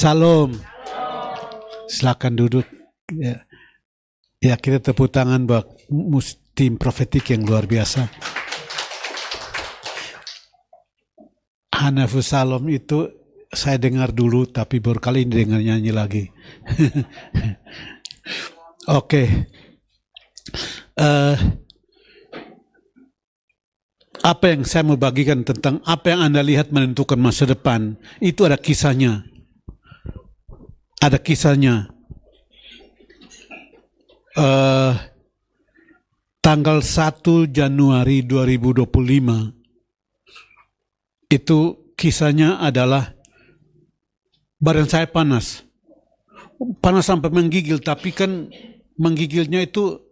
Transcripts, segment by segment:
Salam. Silakan duduk. Ya, kita tepuk tangan buat tim profetik yang luar biasa. Hanafus Salam itu saya dengar dulu, tapi baru kali ini dengar nyanyi lagi. Oke. Apa yang saya mau bagikan tentang apa yang Anda lihat menentukan masa depan, itu ada kisahnya. Ada kisahnya. Tanggal 1 Januari 2025 itu kisahnya adalah badan saya panas sampai menggigil, tapi kan menggigilnya itu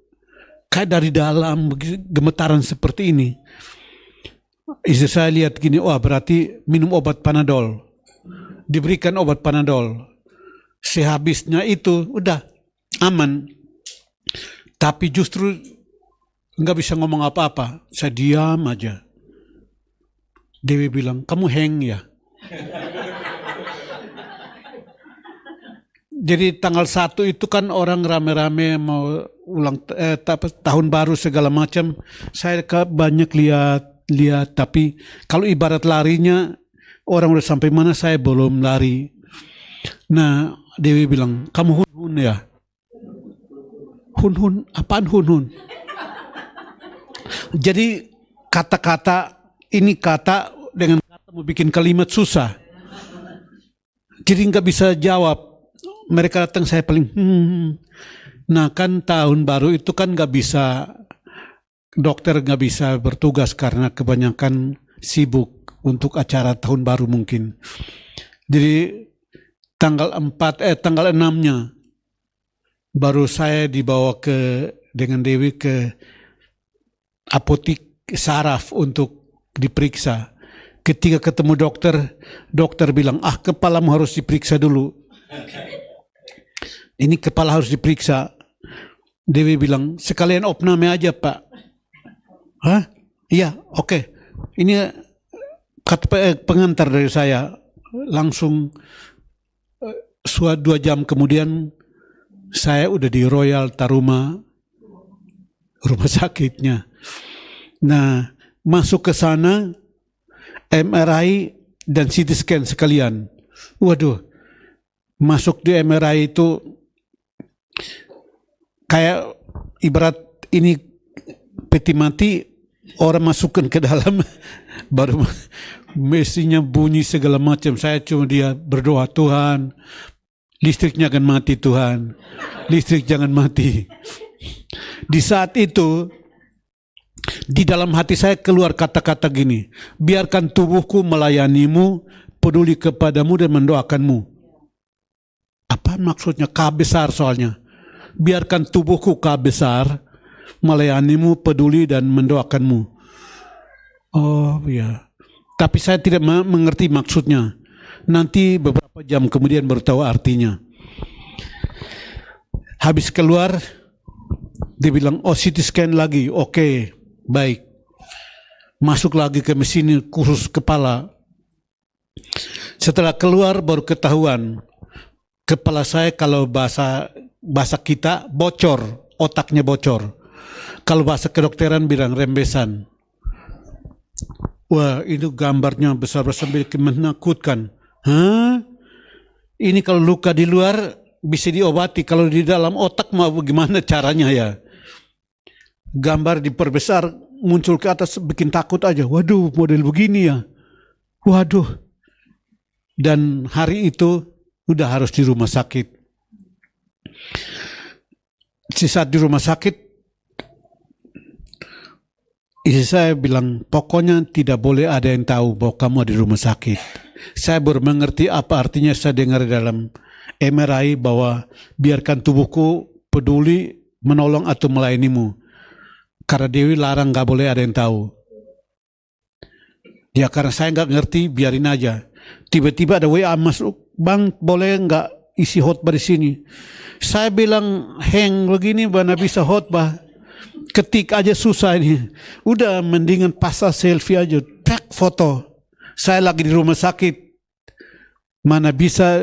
kayak dari dalam gemetaran seperti ini. Istri saya lihat gini, wah berarti minum obat Panadol, diberikan obat Panadol, sehabisnya itu udah aman, tapi justru nggak bisa ngomong apa-apa, saya diam aja. Dewi bilang, kamu hang ya? Jadi tanggal 1 itu kan orang rame-rame mau ulang tahun baru segala macam. Saya banyak lihat, tapi kalau ibarat larinya orang udah sampai mana saya belum lari. Nah, Dewi bilang, kamu hun-hun ya? Hun-hun, apaan hun-hun? Jadi kata-kata ini dengan kata mau bikin kalimat susah. Jadi nggak bisa jawab. Mereka datang saya paling Nah kan tahun baru itu kan nggak bisa, dokter nggak bisa bertugas karena kebanyakan sibuk untuk acara tahun baru mungkin. Jadi tanggal 6-nya baru saya dibawa dengan Dewi ke apotik saraf untuk diperiksa. Ketika ketemu dokter bilang, kepalamu harus diperiksa dulu. Ini kepala harus diperiksa. Dewi bilang, sekalian opname aja Pak. Hah? Iya, oke. Ini pengantar dari saya. Langsung 2 jam kemudian saya udah di Royal Taruma, rumah sakitnya. Nah, masuk ke sana, MRI dan CT scan sekalian. Waduh, masuk di MRI itu kayak ibarat ini peti mati, orang masukkan ke dalam, baru mesinnya bunyi segala macam. Saya cuma dia berdoa, Tuhan, listriknya akan mati Tuhan, listrik jangan mati. Di saat itu, di dalam hati saya keluar kata-kata gini, biarkan tubuhku melayanimu, peduli kepadamu dan mendoakanmu. Apa maksudnya? K besar soalnya. Biarkan tubuhku K besar, melayanimu, peduli dan mendoakanmu. Oh ya. Tapi saya tidak mengerti maksudnya. Nanti beberapa jam kemudian baru tahu artinya. Habis keluar, dia bilang, CT scan lagi. Oke, baik. Masuk lagi ke mesin khusus kepala. Setelah keluar baru ketahuan, kepala saya kalau bahasa kita bocor, otaknya bocor. Kalau bahasa kedokteran bilang rembesan. Wah, itu gambarnya besar-besar menakutkan. Hah? Ini kalau luka di luar bisa diobati, kalau di dalam otak mau bagaimana caranya ya? Gambar diperbesar, muncul ke atas, bikin takut aja. Waduh, model begini ya. Waduh. Dan hari itu udah harus di rumah sakit. Di saat di rumah sakit, istri saya bilang, pokoknya tidak boleh ada yang tahu bahwa kamu ada di rumah sakit. Saya baru mengerti apa artinya saya dengar dalam MRI bahwa biarkan tubuhku peduli, menolong atau melayanimu. Karena Dewi larang gak boleh ada yang tahu. Ya karena saya gak ngerti, biarin aja. Tiba-tiba ada WA masuk, Bang boleh gak isi khotbah di sini? Saya bilang, hang begini mana bisa khotbah. Ketik aja susah ini. Udah mendingan pasang selfie aja, tag foto. Saya lagi di rumah sakit. Mana bisa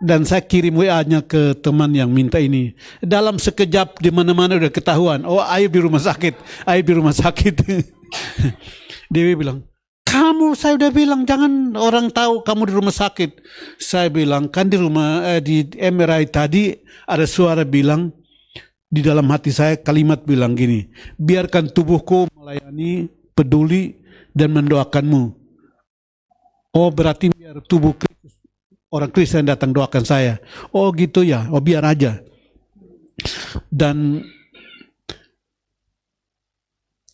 dan saya kirim WA-nya ke teman yang minta ini. Dalam sekejap di mana-mana udah ketahuan. Oh, Ayub di rumah sakit, Ayub di rumah sakit. Dewi bilang, kamu, saya udah bilang jangan orang tahu kamu di rumah sakit. Saya bilang, kan di rumah di MRI tadi ada suara bilang, di dalam hati saya kalimat bilang gini, biarkan tubuhku melayani, peduli, dan mendoakanmu. Oh, berarti biar tubuh Kristus, orang Kristen datang doakan saya. Oh gitu ya, oh biar aja. Dan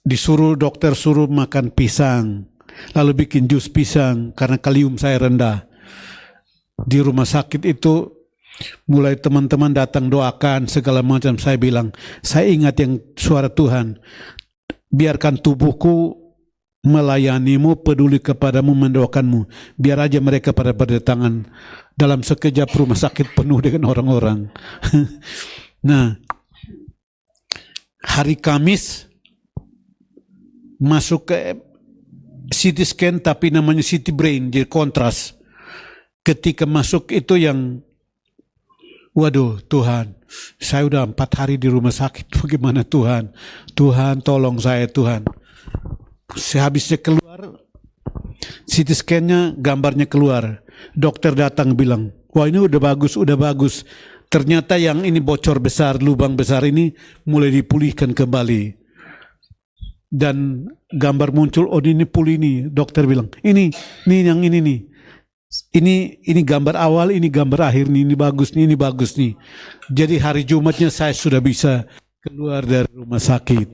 disuruh dokter suruh makan pisang, lalu bikin jus pisang karena kalium saya rendah. Di rumah sakit itu mulai teman-teman datang doakan segala macam. Saya bilang, saya ingat yang suara Tuhan, biarkan tubuhku melayanimu, peduli kepadamu, mendoakanmu. Biar aja mereka pada berdatangan. Dalam sekejap rumah sakit penuh dengan orang-orang. Nah, hari Kamis masuk ke CT scan tapi namanya CT brain, jadi kontras. Ketika masuk itu yang, waduh Tuhan, saya udah 4 hari di rumah sakit, bagaimana Tuhan? Tuhan tolong saya Tuhan. Sehabisnya keluar, CT scan-nya, gambarnya keluar. Dokter datang bilang, wah ini udah bagus, udah bagus. Ternyata yang ini bocor besar, lubang besar ini mulai dipulihkan kembali. Dan gambar muncul, oh ini pulih nih. Dokter bilang, ini yang ini nih. Ini gambar awal, ini gambar akhir nih, ini bagus nih. Jadi hari Jumatnya saya sudah bisa keluar dari rumah sakit.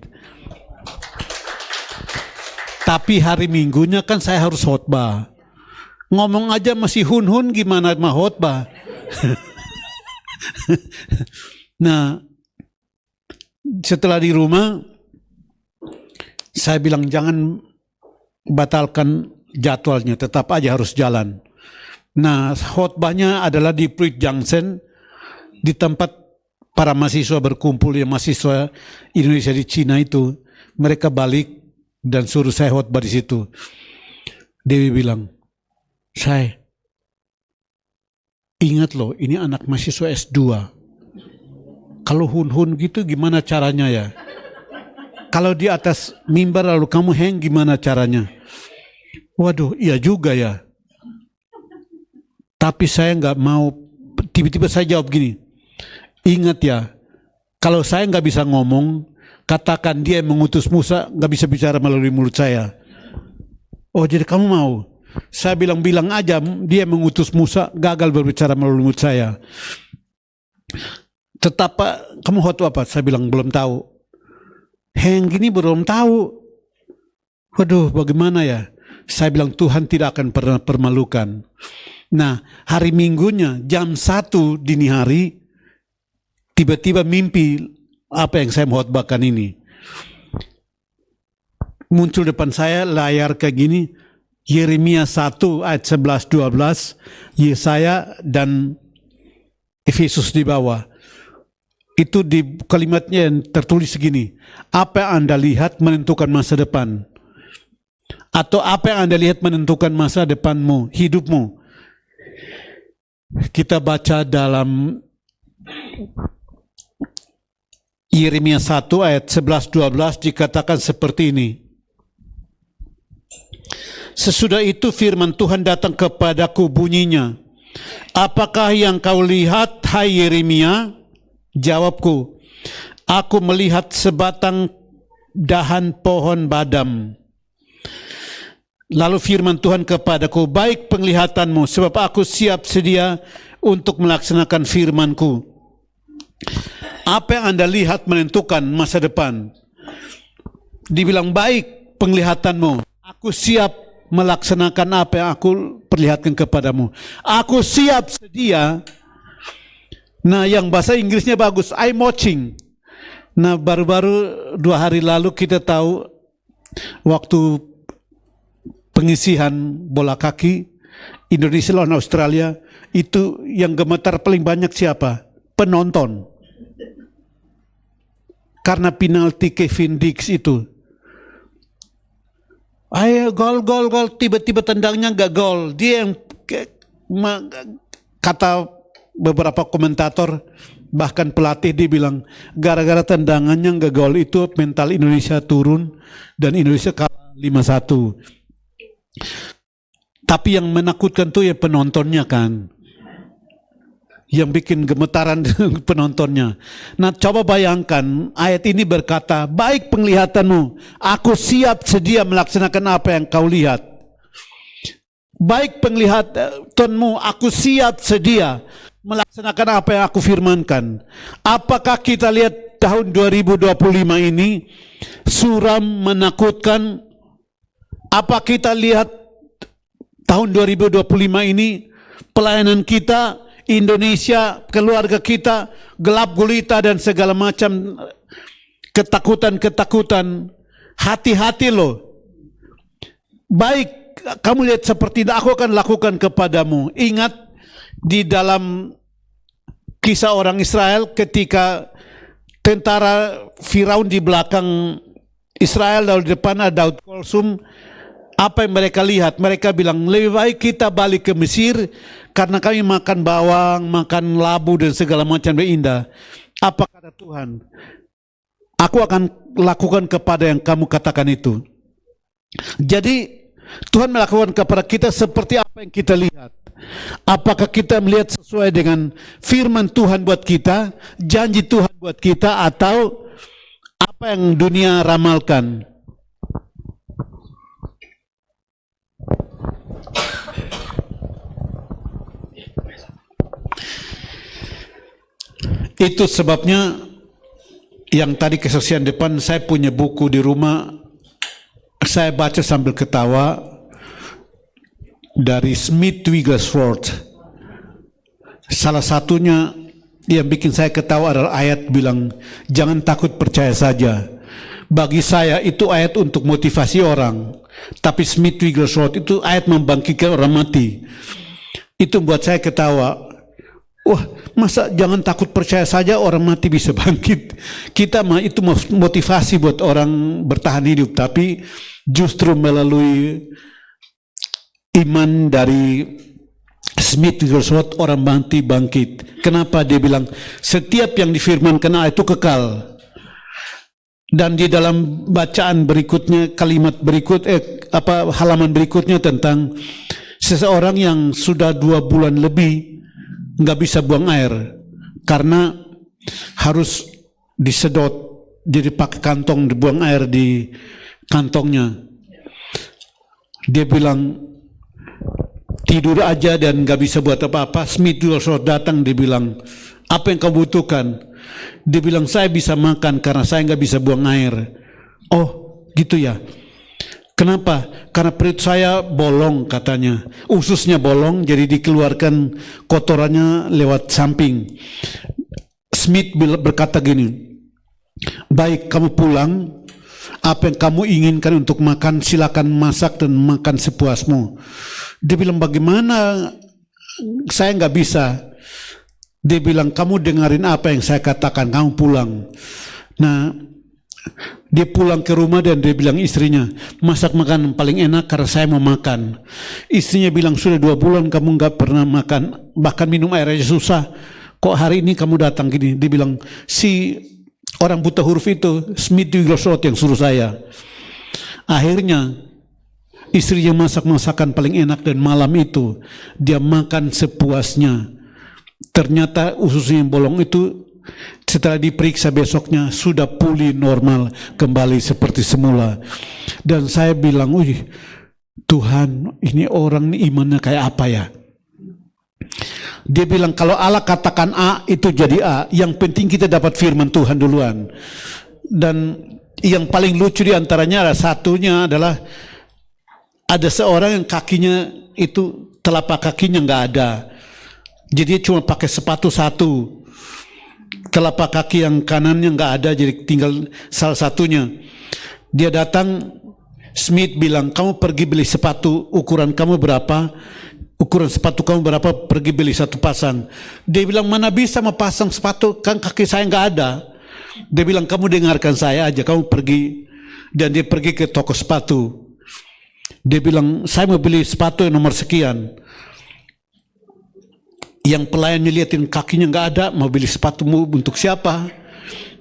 Tapi hari Minggunya kan saya harus khotbah. Ngomong aja masih hun-hun, gimana mah khotbah. Nah, setelah di rumah, saya bilang jangan batalkan jadwalnya, tetap aja harus jalan. Nah, khotbahnya adalah di Pruitt Junction, di tempat para mahasiswa berkumpul, ya mahasiswa Indonesia di Cina itu. Mereka balik dan suruh saya khotbah di situ. Dewi bilang, saya ingat loh, ini anak mahasiswa S2. Kalau hun-hun gitu gimana caranya ya? Kalau di atas mimbar lalu kamu hang gimana caranya? Waduh, iya juga ya. Tapi saya nggak mau, tiba-tiba saya jawab gini, ingat ya, kalau saya nggak bisa ngomong, katakan dia yang mengutus Musa, nggak bisa bicara melalui mulut saya. Oh jadi kamu mau? Saya bilang aja, dia yang mengutus Musa, gagal berbicara melalui mulut saya. Tetap Pak, kamu khotbah apa? Saya bilang belum tahu. Heng gini belum tahu. Waduh bagaimana ya? Saya bilang Tuhan tidak akan pernah permalukan. Nah hari Minggunya jam 1 dini hari, tiba-tiba mimpi apa yang saya mau khotbahkan ini. Muncul depan saya layar kayak gini, Yeremia 1 ayat 11-12, Yesaya dan Efesus di bawah. Itu di kalimatnya yang tertulis segini, apa yang Anda lihat menentukan masa depan. Atau apa yang Anda lihat menentukan masa depanmu, hidupmu. Kita baca dalam Yeremia 1 ayat 11-12 dikatakan seperti ini. Sesudah itu firman Tuhan datang kepadaku bunyinya, apakah yang kau lihat hai Yeremia? Jawabku, aku melihat sebatang dahan pohon badam. Lalu firman Tuhan kepadaku, baik penglihatanmu, sebab aku siap sedia untuk melaksanakan firmanku. Apa yang Anda lihat menentukan masa depan. Dibilang baik penglihatanmu, aku siap melaksanakan apa yang aku perlihatkan kepadamu. Aku siap sedia. Nah yang bahasa Inggrisnya bagus, I'm watching. Nah baru-baru 2 hari lalu kita tahu waktu pengisian bola kaki Indonesia lawan Australia, itu yang gemetar paling banyak siapa? Penonton. Karena penalti Kevin Dix itu. Ayo gol, tiba-tiba tendangnya nggak gol. Dia yang kata beberapa komentator bahkan pelatih dia bilang gara-gara tendangannya nggak gol itu mental Indonesia turun dan Indonesia kalah 5-1. Tapi yang menakutkan tuh ya penontonnya kan, yang bikin gemetaran penontonnya. Nah coba bayangkan ayat ini berkata, baik penglihatanmu, aku siap sedia melaksanakan apa yang kau lihat. Baik penglihatanmu, aku siap sedia melaksanakan apa yang aku firmankan. Apakah kita lihat tahun 2025 ini suram menakutkan? Apa kita lihat tahun 2025 ini pelayanan kita, Indonesia, keluarga kita gelap gulita dan segala macam ketakutan-ketakutan? Hati-hati loh. Baik kamu lihat seperti itu, aku akan lakukan kepadamu. Ingat di dalam kisah orang Israel ketika tentara Firaun di belakang Israel, lalu di depan ada Daud Kolsum. Apa yang mereka lihat? Mereka bilang, lebih baik kita balik ke Mesir karena kami makan bawang, makan labu dan segala macam yang indah. Apa kata Tuhan? Aku akan lakukan kepada yang kamu katakan itu. Jadi Tuhan melakukan kepada kita seperti apa yang kita lihat. Apakah kita melihat sesuai dengan firman Tuhan buat kita, janji Tuhan buat kita, atau apa yang dunia ramalkan? Itu sebabnya yang tadi kesaksian depan, saya punya buku di rumah, saya baca sambil ketawa, dari Smith Wigglesworth. Salah satunya yang bikin saya ketawa adalah ayat bilang, jangan takut, percaya saja. Bagi saya itu ayat untuk motivasi orang, tapi Smith Wigglesworth itu ayat membangkitkan orang mati. Itu buat saya ketawa. Wah, masa jangan takut, percaya saja, orang mati bisa bangkit. Kita mah itu motivasi buat orang bertahan hidup, tapi justru melalui iman dari Smith Wigglesworth orang mati bangkit. Kenapa dia bilang setiap yang difirmankan itu kekal? Dan di dalam bacaan berikutnya, kalimat berikut halaman berikutnya tentang seseorang yang sudah 2 bulan lebih nggak bisa buang air karena harus disedot, jadi pakai kantong dibuang air di kantongnya. Dia bilang tidur aja dan nggak bisa buat apa-apa. Smith Wigglesworth datang, dia bilang, apa yang kau butuhkan? Dia bilang, saya bisa makan karena saya nggak bisa buang air. Oh gitu ya. Kenapa? Karena perut saya bolong katanya, ususnya bolong, jadi dikeluarkan kotorannya lewat samping. Smith berkata gini, baik kamu pulang, apa yang kamu inginkan untuk makan silakan masak dan makan sepuasmu. Dia bilang, bagaimana? Saya nggak bisa. Dia bilang, kamu dengarin apa yang saya katakan, kamu pulang. Nah, dia pulang ke rumah dan dia bilang istrinya, masak makanan paling enak karena saya mau makan. Istrinya bilang, sudah 2 bulan kamu nggak pernah makan, bahkan minum air aja susah. Kok hari ini kamu datang gini? Dia bilang, si orang buta huruf itu, Smith Wigglesworth yang suruh saya. Akhirnya istrinya masak masakan paling enak dan malam itu dia makan sepuasnya. Ternyata ususnya yang bolong itu setelah diperiksa besoknya sudah pulih normal kembali seperti semula. Dan saya bilang, wih Tuhan, ini orang ini imannya kayak apa ya? Dia bilang, kalau Allah katakan A itu jadi A, yang penting kita dapat firman Tuhan duluan. Dan yang paling lucu di antaranya satunya adalah ada seorang yang kakinya itu telapak kakinya nggak ada, jadi dia cuma pakai sepatu satu. Telapak kaki yang kanannya nggak ada, jadi tinggal salah satunya. Dia datang, Smith bilang, kamu pergi beli sepatu, ukuran kamu berapa? Ukuran sepatu kamu berapa? Pergi beli 1 pasang. Dia bilang, mana bisa mau pasang sepatu, kan kaki saya nggak ada. Dia bilang, kamu dengarkan saya aja, kamu pergi. Dan dia pergi ke toko sepatu. Dia bilang, saya mau beli sepatu yang nomor sekian. Yang pelayannya liatin kakinya nggak ada, mau beli sepatu untuk siapa?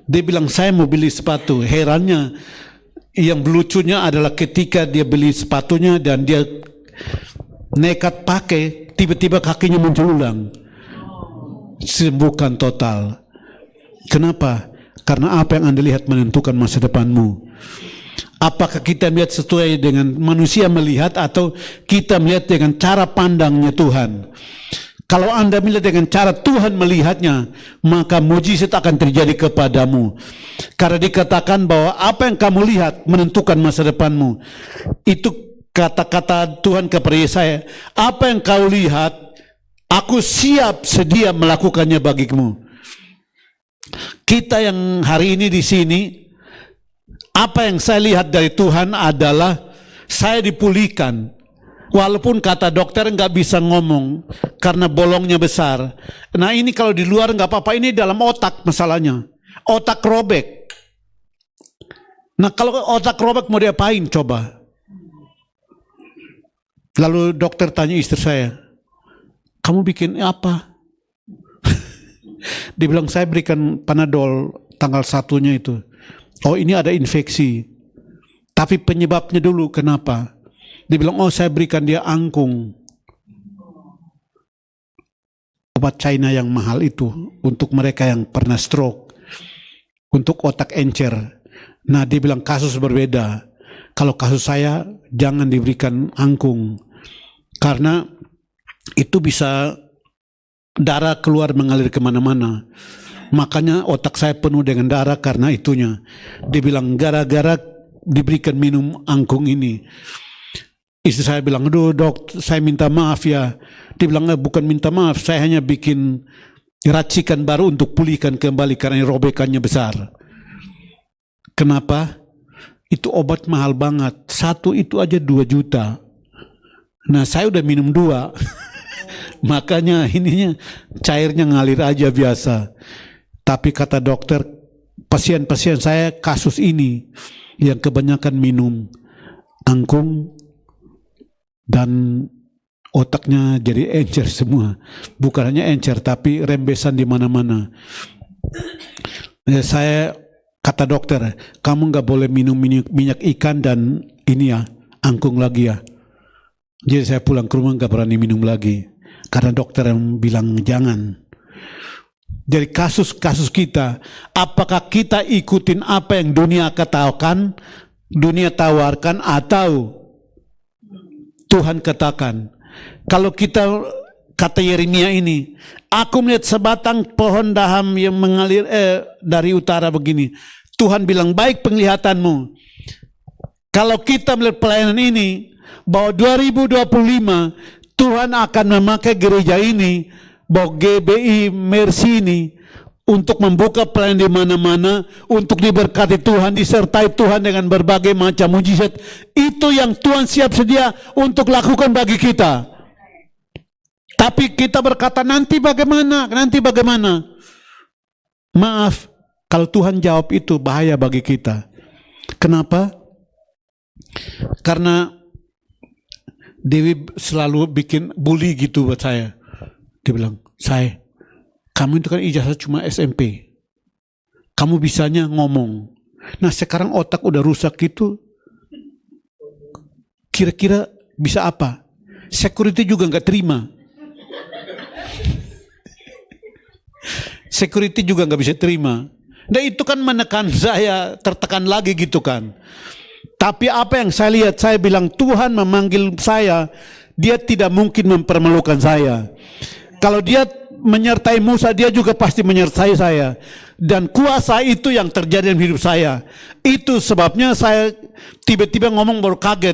Dia bilang saya mau beli sepatu. Herannya, yang lucunya adalah ketika dia beli sepatunya dan dia nekat pakai, tiba-tiba kakinya muncul ulang. Sembuhkan total. Kenapa? Karena apa yang Anda lihat menentukan masa depanmu. Apakah kita melihat sesuai dengan manusia melihat atau kita melihat dengan cara pandangnya Tuhan? Kalau Anda melihat dengan cara Tuhan melihatnya, maka mujizat akan terjadi kepadamu. Karena dikatakan bahwa apa yang kamu lihat menentukan masa depanmu. Itu kata-kata Tuhan kepada Yesaya, apa yang kau lihat, aku siap sedia melakukannya bagimu. Kita yang hari ini di sini, apa yang saya lihat dari Tuhan adalah saya dipulihkan. Walaupun kata dokter nggak bisa ngomong karena bolongnya besar. Nah ini kalau di luar nggak apa-apa, ini dalam otak masalahnya. Otak robek. Nah kalau otak robek mau diapain coba? Lalu dokter tanya istri saya, kamu bikin apa? Dia bilang saya berikan Panadol tanggal 1-nya itu. Oh ini ada infeksi. Tapi penyebabnya dulu kenapa? Dia bilang oh saya berikan dia angkung. Obat China yang mahal itu untuk mereka yang pernah stroke. Untuk otak encer. Nah dia bilang kasus berbeda. Kalau kasus saya jangan diberikan angkung. Karena itu bisa darah keluar mengalir kemana-mana. Makanya otak saya penuh dengan darah karena itunya. Dia bilang gara-gara diberikan minum angkung ini. Istri saya bilang, aduh dok, saya minta maaf ya. Dia bilang, bukan minta maaf, saya hanya bikin racikan baru untuk pulihkan kembali karena robekannya besar. Kenapa? Itu obat mahal banget. Satu itu aja 2 juta. Nah saya udah minum 2. Makanya ininya cairnya ngalir aja biasa. Tapi kata dokter, pasien-pasien saya kasus ini yang kebanyakan minum angkung dan otaknya jadi encer semua. Bukan hanya encer tapi rembesan di mana-mana. Saya kata dokter, kamu nggak boleh minum minyak ikan dan ini ya angkung lagi ya. Jadi saya pulang ke rumah nggak berani minum lagi karena dokter yang bilang jangan. Dari kasus-kasus kita, apakah kita ikutin apa yang dunia katakan, dunia tawarkan, atau Tuhan katakan? Kalau kita, kata Yeremia ini, aku melihat sebatang pohon daham yang mengalir dari utara begini. Tuhan bilang, baik penglihatanmu. Kalau kita melihat pelayanan ini, bahwa 2025 Tuhan akan memakai gereja ini, bahwa GBI Mercy ini untuk membuka pelayanan di mana-mana, untuk diberkati Tuhan, disertai Tuhan dengan berbagai macam mujizat. Itu yang Tuhan siap sedia untuk lakukan bagi kita. Tapi kita berkata nanti bagaimana, nanti bagaimana. Maaf, kalau Tuhan jawab itu bahaya bagi kita. Kenapa? Karena Dewi selalu bikin bully gitu buat saya. Dia bilang, kamu itu kan ijazah cuma SMP. Kamu bisanya ngomong. Nah sekarang otak udah rusak gitu. Kira-kira bisa apa? Security juga nggak terima. Security juga nggak bisa terima. Nah itu kan menekan saya, tertekan lagi gitu kan. Tapi apa yang saya lihat, saya bilang Tuhan memanggil saya, dia tidak mungkin mempermalukan saya. Kalau dia menyertai Musa, dia juga pasti menyertai saya. Dan kuasa itu yang terjadi dalam hidup saya. Itu sebabnya saya tiba-tiba ngomong baru kaget.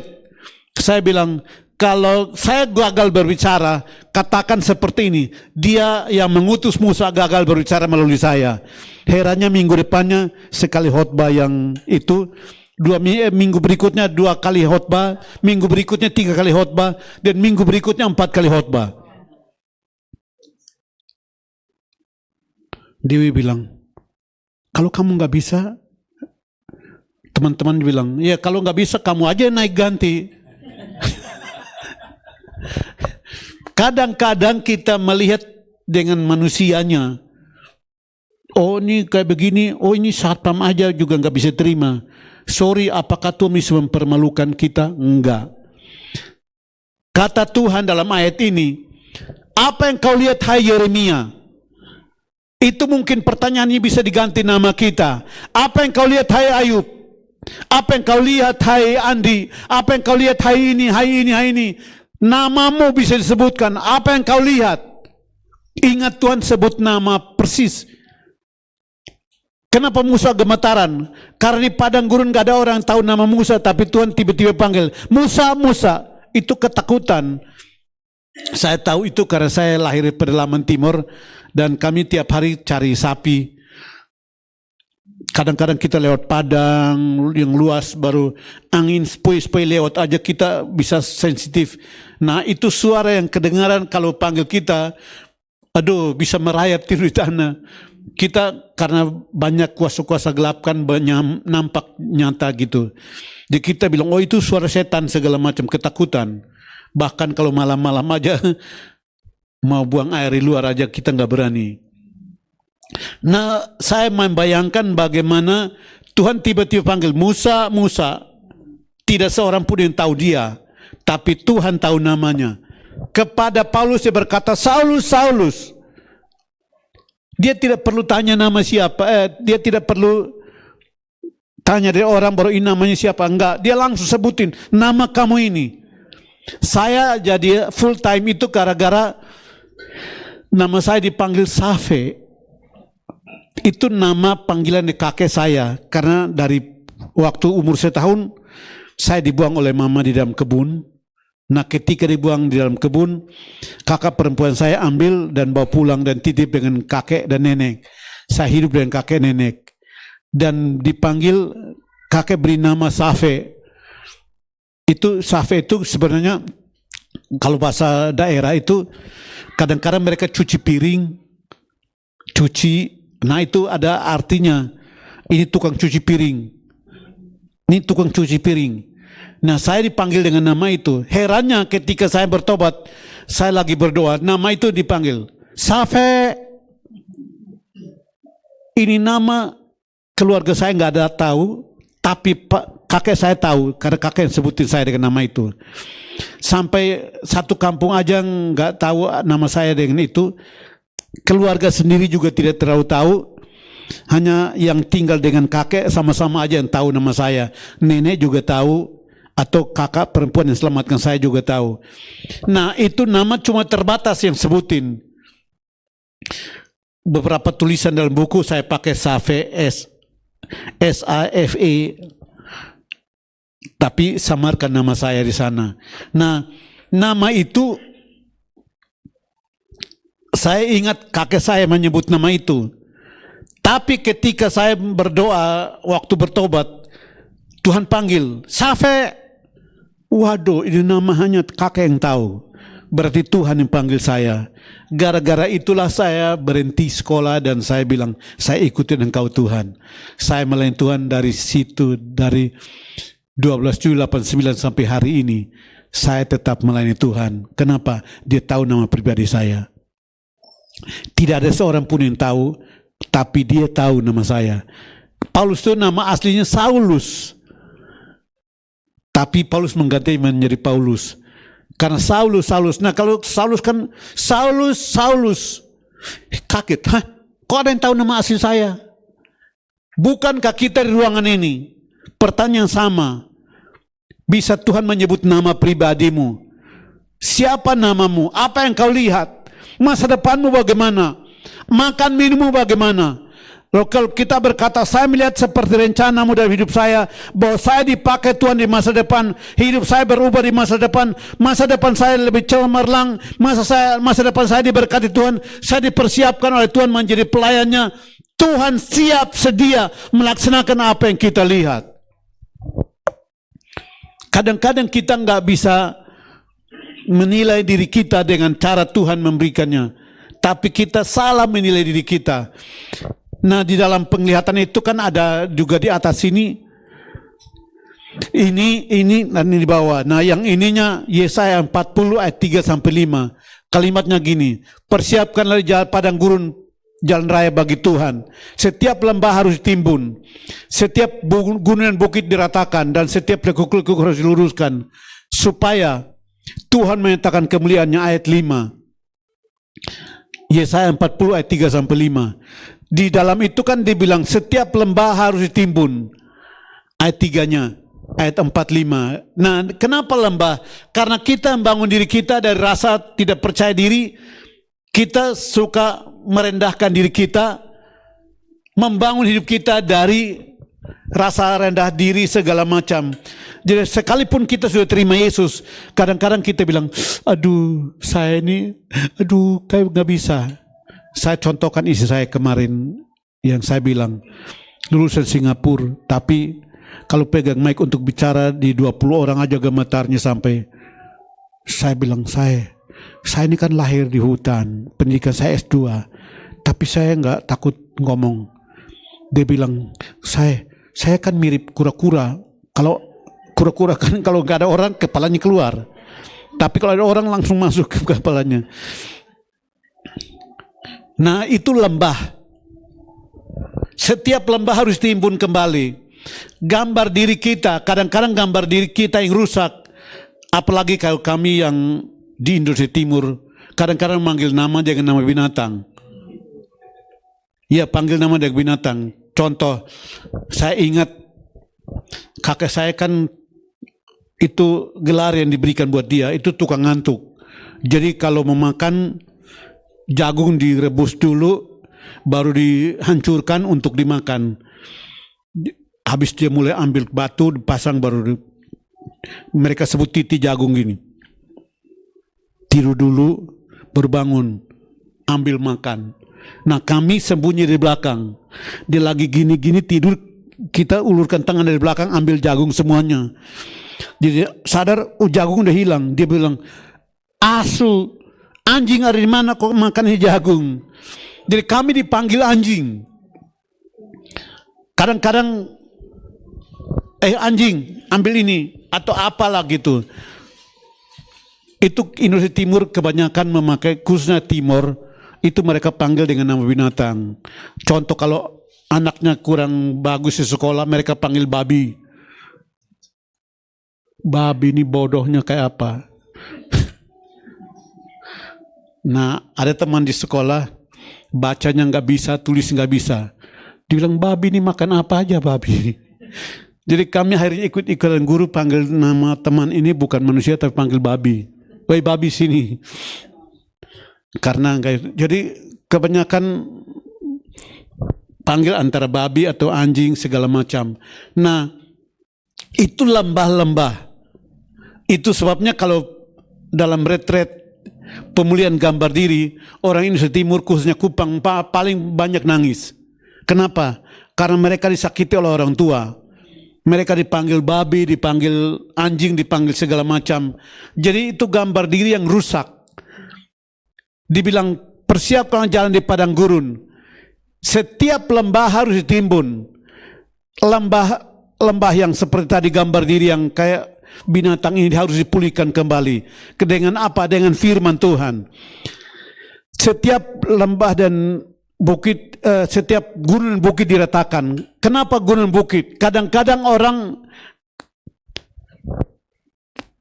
Saya bilang, kalau saya gagal berbicara, katakan seperti ini. Dia yang mengutus Musa gagal berbicara melalui saya. Herannya minggu depannya sekali khotbah yang itu, minggu berikutnya 2 kali khotbah, minggu berikutnya 3 kali khotbah, dan minggu berikutnya 4 kali khotbah. Dewi bilang, kalau kamu nggak bisa, teman-teman bilang, ya kalau nggak bisa kamu aja naik ganti. Kadang-kadang kita melihat dengan manusianya. Oh ini kayak begini, oh ini satpam aja juga nggak bisa terima. Sorry, apakah Tuhan bisa mempermalukan kita? Enggak. Kata Tuhan dalam ayat ini, apa yang kau lihat hai Yeremia? Itu mungkin pertanyaannya bisa diganti nama kita. Apa yang kau lihat hai Ayub? Apa yang kau lihat hai Andi? Apa yang kau lihat hai ini, hai ini, hai ini? Namamu bisa disebutkan. Apa yang kau lihat? Ingat Tuhan sebut nama persis. Kenapa Musa gemetaran? Karena di padang gurun gak ada orang tahu nama Musa, tapi Tuhan tiba-tiba panggil, Musa, Musa. Itu ketakutan. Saya tahu itu karena saya lahir di pedalaman timur dan kami tiap hari cari sapi. Kadang-kadang kita lewat padang yang luas, baru angin sepoi-sepoi lewat aja kita bisa sensitif. Nah itu suara yang kedengaran kalau panggil kita, aduh bisa merayap tidur di tanah. Kita karena banyak kuasa-kuasa gelap kan banyak nampak nyata gitu. Jadi kita bilang, oh itu suara setan segala macam, ketakutan. Bahkan kalau malam-malam aja mau buang air di luar aja kita nggak berani. Nah saya membayangkan bagaimana Tuhan tiba-tiba panggil Musa, Musa. Tidak seorang pun yang tahu dia, tapi Tuhan tahu namanya. Kepada Paulus dia berkata, Saulus, Saulus. Dia tidak perlu tanya nama siapa, dia tidak perlu tanya dari orang baru ini namanya siapa, enggak. Dia langsung sebutin, nama kamu ini. Saya jadi full time itu gara-gara nama saya dipanggil Safe. Itu nama panggilan di kakek saya, karena dari waktu umur 1 tahun, saya dibuang oleh mama di dalam kebun. Nah ketika dibuang di dalam kebun, kakak perempuan saya ambil dan bawa pulang dan titip dengan kakek dan nenek. Saya hidup dengan kakek nenek. Dan dipanggil, kakek beri nama Safe. Itu Safe itu sebenarnya, kalau bahasa daerah itu, kadang-kadang mereka cuci piring, cuci, nah itu ada artinya, ini tukang cuci piring. Ini tukang cuci piring. Nah saya dipanggil dengan nama itu. Herannya ketika saya bertobat, saya lagi berdoa, nama itu dipanggil Safe. Ini nama keluarga saya nggak ada tahu, tapi kakek saya tahu karena kakek yang sebutin saya dengan nama itu. Sampai satu kampung aja nggak tahu nama saya dengan itu. Keluarga sendiri juga tidak terlalu tahu. Hanya yang tinggal dengan kakek sama-sama aja yang tahu nama saya. Nenek juga tahu. Atau kakak perempuan yang selamatkan saya juga tahu. Nah itu nama cuma terbatas yang sebutin. Beberapa tulisan dalam buku saya pakai Safe, S-A-F-E, tapi samarkan nama saya di sana. Nah nama itu, saya ingat kakek saya menyebut nama itu. Tapi ketika saya berdoa waktu bertobat, Tuhan panggil Safe. Waduh, ini nama hanya kakek yang tahu. Berarti Tuhan yang panggil saya. Gara-gara itulah saya berhenti sekolah dan saya bilang, saya ikutin Engkau Tuhan. Saya melayani Tuhan dari situ, dari 12 Juli 89 sampai hari ini. Saya tetap melayani Tuhan. Kenapa? Dia tahu nama pribadi saya. Tidak ada seorang pun yang tahu, tapi dia tahu nama saya. Paulus itu nama aslinya Saulus. Tapi Paulus mengganti menjadi Paulus. Karena Saulus. Nah kalau Saulus kan Saulus. Kaget. Hah? Kok ada yang tahu nama asli saya? Bukankah kita di ruangan ini? Pertanyaan sama. Bisa Tuhan menyebut nama pribadimu? Siapa namamu? Apa yang kau lihat? Masa depanmu bagaimana? Makan minummu bagaimana? Kalau kita berkata, saya melihat seperti rencanamu dalam hidup saya, bahwa saya dipakai Tuhan di masa depan, hidup saya berubah di masa depan saya lebih cemerlang, masa depan saya diberkati Tuhan, saya dipersiapkan oleh Tuhan menjadi pelayannya. Tuhan siap sedia melaksanakan apa yang kita lihat. Kadang-kadang kita nggak bisa menilai diri kita dengan cara Tuhan memberikannya, tapi kita salah menilai diri kita. Nah di dalam penglihatan itu kan ada juga di atas ini dan ini di bawah. Nah yang ininya Yesaya 40 ayat 3 sampai 5. Kalimatnya gini, persiapkanlah jalan padang gurun, jalan raya bagi Tuhan. Setiap lembah harus ditimbun, setiap gunung dan bukit diratakan, dan setiap lekuk-lekuk harus diluruskan, supaya Tuhan menyatakan kemuliaannya. Ayat 5. Yesaya 40 ayat 3 sampai 5. Di dalam itu kan dibilang setiap lembah harus ditimbun. Ayat 3-nya, ayat 4-5. Nah, kenapa lembah? Karena kita membangun diri kita dari rasa tidak percaya diri. Kita suka merendahkan diri kita, membangun hidup kita dari rasa rendah diri segala macam. Jadi sekalipun kita sudah terima Yesus, kadang-kadang kita bilang, aduh saya ini, aduh kayak gak bisa. Saya contohkan istri saya kemarin, yang saya bilang, lulusan Singapura, tapi kalau pegang mic untuk bicara di 20 orang aja gemetarnya sampai. Saya bilang, saya ini kan lahir di hutan, pendidikan saya S2, tapi saya nggak takut ngomong. Dia bilang, saya kan mirip kura-kura. Kalau kura-kura kan kalau nggak ada orang kepalanya keluar, tapi kalau ada orang langsung masuk ke kepalanya. Nah, itu lembah. Setiap lembah harus ditimbun kembali. Gambar diri kita, kadang-kadang gambar diri kita yang rusak. Apalagi kalau kami yang di Indonesia Timur, kadang-kadang manggil nama dengan nama binatang. Ya, panggil nama dengan binatang. Contoh, saya ingat kakek saya kan itu gelar yang diberikan buat dia, itu tukang ngantuk. Jadi kalau mau makan, jagung direbus dulu, baru dihancurkan untuk dimakan. Habis dia mulai ambil batu, dipasang, mereka sebut titi jagung gini. Tidur dulu, berbangun, ambil makan. Nah, kami sembunyi di belakang. Dia lagi gini-gini tidur, kita ulurkan tangan dari belakang, ambil jagung semuanya. Jadi sadar, jagung udah hilang. Dia bilang, asu, anjing ada di mana kok makan jagung? Jadi kami dipanggil anjing. Kadang-kadang, anjing, ambil ini, atau apalah gitu. Itu Indonesia Timur kebanyakan memakai, khususnya Timur, itu mereka panggil dengan nama binatang. Contoh kalau anaknya kurang bagus di sekolah, mereka panggil babi. Babi ini bodohnya kayak apa? Nah, ada teman di sekolah, bacanya nggak bisa, tulis nggak bisa. Dibilang, babi ini makan apa aja babi. Jadi kami akhirnya ikut-ikutan guru panggil nama teman ini bukan manusia tapi panggil babi. Woi babi sini. Karena jadi kebanyakan panggil antara babi atau anjing segala macam. Nah, itu lembah-lembah. Itu sebabnya kalau dalam retret pemulihan gambar diri, orang Indonesia Timur khususnya Kupang paling banyak nangis. Kenapa? Karena mereka disakiti oleh orang tua. Mereka dipanggil babi, dipanggil anjing, dipanggil segala macam. Jadi itu gambar diri yang rusak. Dibilang persiapkan jalan di padang gurun. Setiap lembah harus ditimbun. Lembah yang seperti tadi gambar diri yang kayak binatang ini harus dipulihkan kembali. Dengan apa? Dengan firman Tuhan. Setiap lembah dan bukit, setiap gunung bukit diratakan. Kenapa gunung bukit? Kadang-kadang orang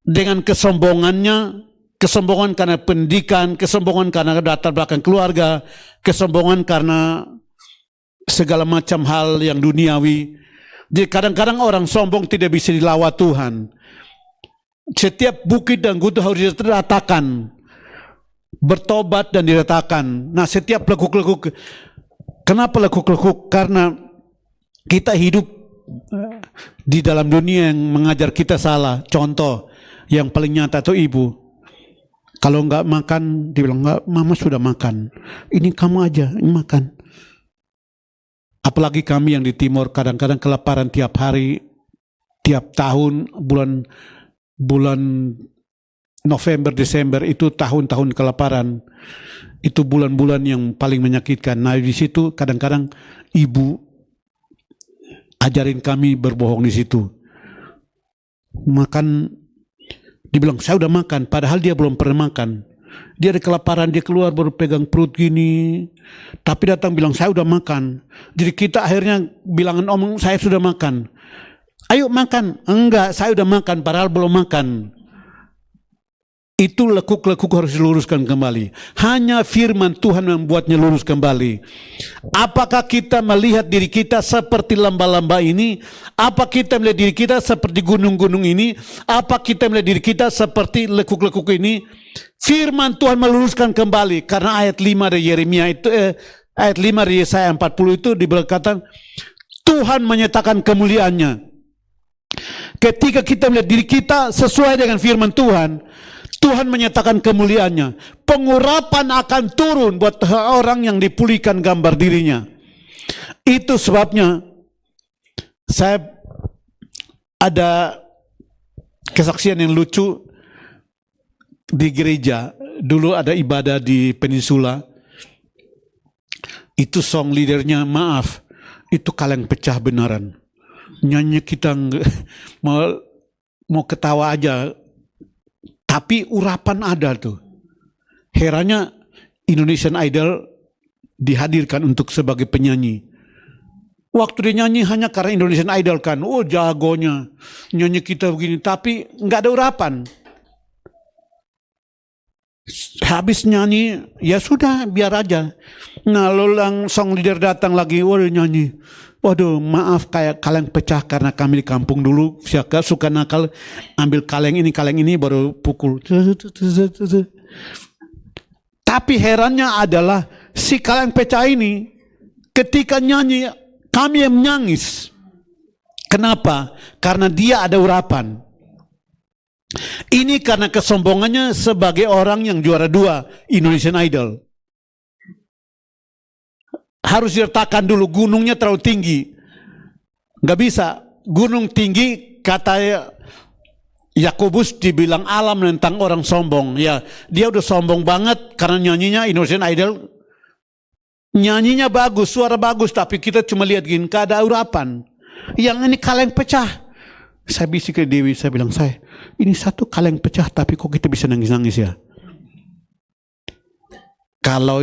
dengan kesombongannya, kesombongan karena pendidikan, kesombongan karena latar belakang keluarga, kesombongan karena segala macam hal yang duniawi. Jadi kadang-kadang orang sombong tidak bisa dilawat Tuhan. Setiap bukit dan gunung harus diratakan, bertobat dan diratakan. Nah, setiap lekuk-lekuk, kenapa lekuk-lekuk? Karena kita hidup di dalam dunia yang mengajar kita salah. Contoh yang paling nyata itu ibu. Kalau nggak makan, dia bilang, nggak, mama sudah makan. Ini kamu aja, ini makan. Apalagi kami yang di timur, kadang-kadang kelaparan tiap hari, tiap tahun, bulan November, Desember itu tahun-tahun kelaparan. Itu bulan-bulan yang paling menyakitkan. Nah, di situ kadang-kadang ibu ajarin kami berbohong di situ. Makan, dibilang saya udah makan, padahal dia belum pernah makan. Dia ada kelaparan, dia keluar baru pegang perut gini. Tapi datang bilang, saya udah makan. Jadi kita akhirnya bilangan omong, saya sudah makan. Ayo makan. Enggak, saya udah makan, padahal belum makan. Itu lekuk-lekuk harus diluruskan kembali. Hanya firman Tuhan membuatnya lurus kembali. Apakah kita melihat diri kita seperti lamba-lamba ini? Apa kita melihat diri kita seperti gunung-gunung ini? Apa kita melihat diri kita seperti lekuk-lekuk ini? Firman Tuhan meluruskan kembali. Karena ayat 5 dari Yeremia itu, ayat 5 dari Yesaya 40 itu diberkatan, Tuhan menyatakan kemuliaannya. Ketika kita melihat diri kita sesuai dengan firman Tuhan, Tuhan menyatakan kemuliaannya. Pengurapan akan turun buat orang yang dipulihkan gambar dirinya. Itu sebabnya saya ada kesaksian yang lucu di gereja. Dulu ada ibadah di Peninsula. Itu song leadernya, maaf, itu kaleng pecah benaran. Nyanyi kita mau ketawa aja. Tapi urapan ada tuh. Herannya Indonesian Idol dihadirkan untuk sebagai penyanyi. Waktu dia nyanyi hanya karena Indonesian Idol kan. Oh jagonya. Nyanyi kita begini. Tapi nggak ada urapan. Habis nyanyi, ya sudah biar aja. Nah lalu song leader datang lagi. Waduh nyanyi. Waduh maaf kayak kaleng pecah karena kami di kampung dulu suka nakal ambil kaleng ini baru pukul. Tapi herannya adalah si kaleng pecah ini ketika nyanyi kami yang menangis. Kenapa? Karena dia ada urapan. Ini karena kesombongannya sebagai orang yang juara 2 Indonesian Idol. Harus diletakkan dulu, gunungnya terlalu tinggi. Nggak bisa, gunung tinggi kata Yakobus dibilang alam tentang orang sombong. Ya, dia udah sombong banget karena nyanyinya Indonesian Idol. Nyanyinya bagus, suara bagus, tapi kita cuma lihat gini, gak ada urapan. Yang ini kaleng pecah. Saya bisik ke Dewi, saya bilang, ini satu kaleng pecah, tapi kok kita bisa nangis-nangis ya? Kalau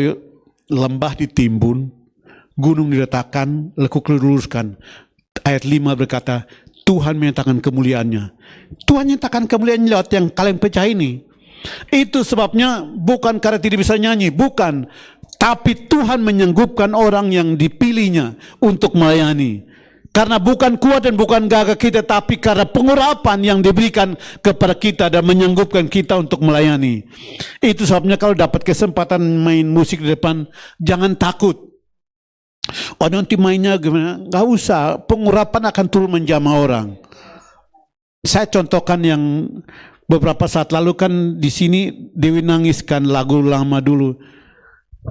lembah ditimbun, gunung diletakkan, lekuk diluruskan. Ayat 5 berkata, Tuhan menyatakan kemuliaannya. Tuhan menyatakan kemuliaannya lewat yang kaleng pecah ini. Itu sebabnya bukan karena tidak bisa nyanyi, bukan. Tapi Tuhan menyanggupkan orang yang dipilihnya untuk melayani. Karena bukan kuat dan bukan gagah kita, tapi karena pengurapan yang diberikan kepada kita dan menyanggupkan kita untuk melayani. Itu sebabnya kalau dapat kesempatan main musik di depan, jangan takut. Oh nanti mainnya gimana? Gak usah, pengurapan akan turun menjamah orang. Saya contohkan yang beberapa saat lalu kan di sini Dewi nangiskan lagu lama dulu.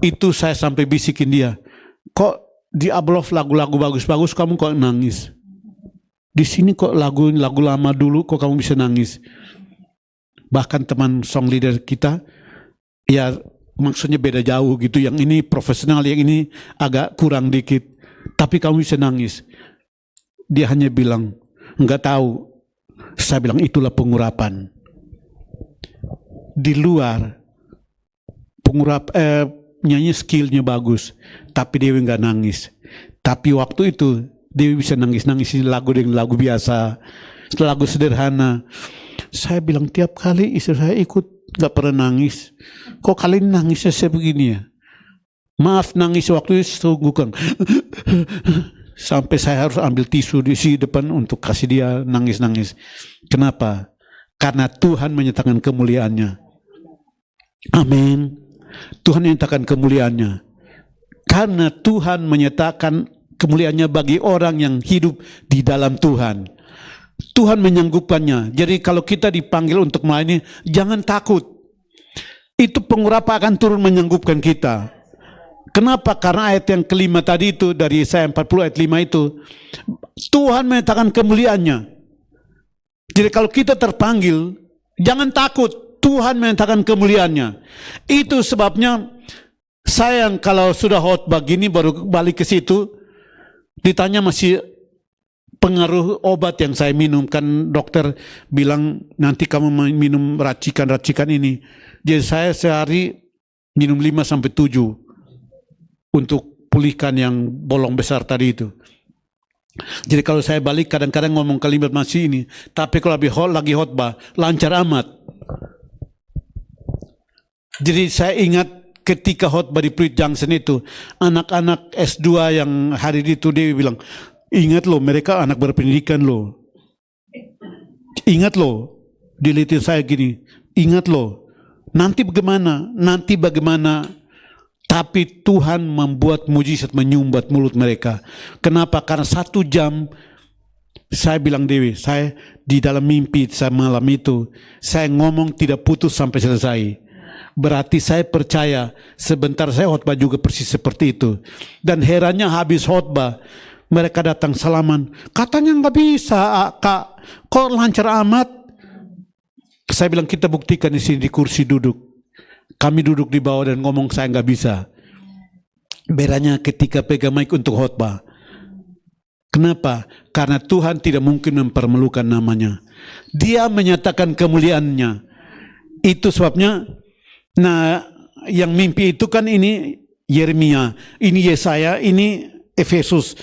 Itu saya sampai bisikin dia. Kok di Ablof lagu-lagu bagus-bagus kamu kok nangis? Di sini kok lagu lama dulu kok kamu bisa nangis? Bahkan teman song leader kita, ya maksudnya beda jauh gitu. Yang ini profesional, yang ini agak kurang dikit. Tapi kamu bisa nangis. Dia hanya bilang, enggak tahu. Saya bilang itulah pengurapan. Di luar, nyanyi skillnya bagus, tapi Dewi nggak nangis. Tapi waktu itu Dewi bisa nangis-nangis lagu dengan lagu biasa, lagu sederhana. Saya bilang tiap kali istri saya ikut nggak pernah nangis. Kok kali ini nangisnya saya begini ya? Maaf nangis waktu itu sungguh kan. Sampai saya harus ambil tisu di depan untuk kasih dia nangis-nangis. Kenapa? Karena Tuhan menyatakan kemuliaannya. Amin. Tuhan menyatakan kemuliaannya. Karena Tuhan menyatakan kemuliaannya bagi orang yang hidup di dalam Tuhan. Tuhan menyanggupkannya. Jadi kalau kita dipanggil untuk melayani, jangan takut. Itu pengurapan akan turun menyanggupkan kita. Kenapa? Karena ayat yang kelima tadi itu dari Yesaya 40 ayat 5 itu, Tuhan menyatakan kemuliaannya. Jadi kalau kita terpanggil, jangan takut. Tuhan menyatakan kemuliaannya. Itu sebabnya sayang kalau sudah khotbah begini baru balik ke situ, ditanya masih pengaruh obat yang saya minum. Kan dokter bilang nanti kamu minum racikan-racikan ini. Jadi saya sehari minum 5-7 untuk pulihkan yang bolong besar tadi itu. Jadi kalau saya balik kadang-kadang ngomong kalimat masih ini, tapi kalau lagi khotbah lancar amat. Jadi saya ingat ketika khotbah di Pluit Junction itu, anak-anak S2 yang hadir itu dia bilang, ingat loh mereka anak berpendidikan loh. Ingat loh, dilihatin saya gini, ingat loh, nanti bagaimana, tapi Tuhan membuat mujizat menyumbat mulut mereka. Kenapa? Karena 1 jam, saya bilang Dewi, saya di dalam mimpi saya malam itu, saya ngomong tidak putus sampai selesai. Berarti saya percaya sebentar saya khotbah juga persis seperti itu. Dan herannya habis khotbah, mereka datang salaman, katanya nggak bisa kak, kok lancar amat. Saya bilang kita buktikan di sini di kursi duduk. Kami duduk di bawah dan ngomong saya nggak bisa. Bedanya ketika pegang mic untuk khotbah. Kenapa? Karena Tuhan tidak mungkin mempermalukan namanya. Dia menyatakan kemuliaannya. Itu sebabnya, nah yang mimpi itu kan ini Yeremia, ini Yesaya, ini Efesus.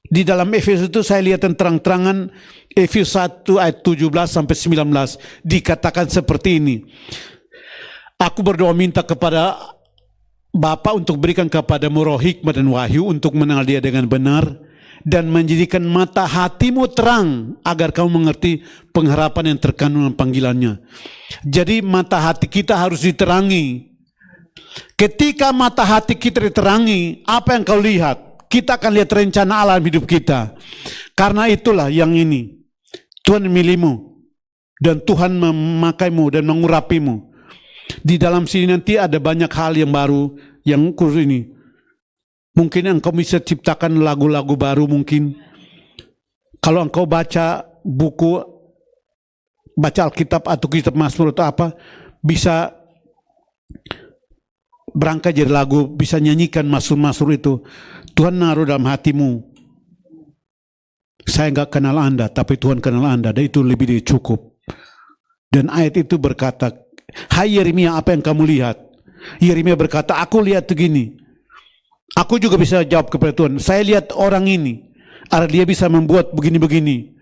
Di dalam Efesus itu saya lihat terang-terangan Efesus 1 ayat 17 sampai 19 dikatakan seperti ini. Aku berdoa minta kepada Bapa untuk berikan kepadamu roh hikmat dan wahyu untuk mengenal Dia dengan benar dan menjadikan mata hatimu terang agar kamu mengerti pengharapan yang terkandung dalam panggilannya. Jadi mata hati kita harus diterangi. Ketika mata hati kita diterangi, apa yang kau lihat? Kita akan lihat rencana alam hidup kita. Karena itulah yang ini. Tuhan memilihmu dan Tuhan memakaimu dan mengurapimu. Di dalam sini nanti ada banyak hal yang baru yang khusus ini. Mungkin engkau bisa ciptakan lagu-lagu baru mungkin. Kalau engkau baca buku, baca Alkitab atau kitab Mazmur atau apa, bisa berangkat jadi lagu, bisa nyanyikan Mazmur-Mazmur itu. Tuhan naruh dalam hatimu. Saya nggak kenal Anda, tapi Tuhan kenal Anda, dan itu lebih dari cukup. Dan ayat itu berkata, hai Yeremia, apa yang kamu lihat? Yeremia berkata, aku lihat begini. Aku juga bisa jawab kepada Tuhan, saya lihat orang ini, dia bisa membuat begini-begini.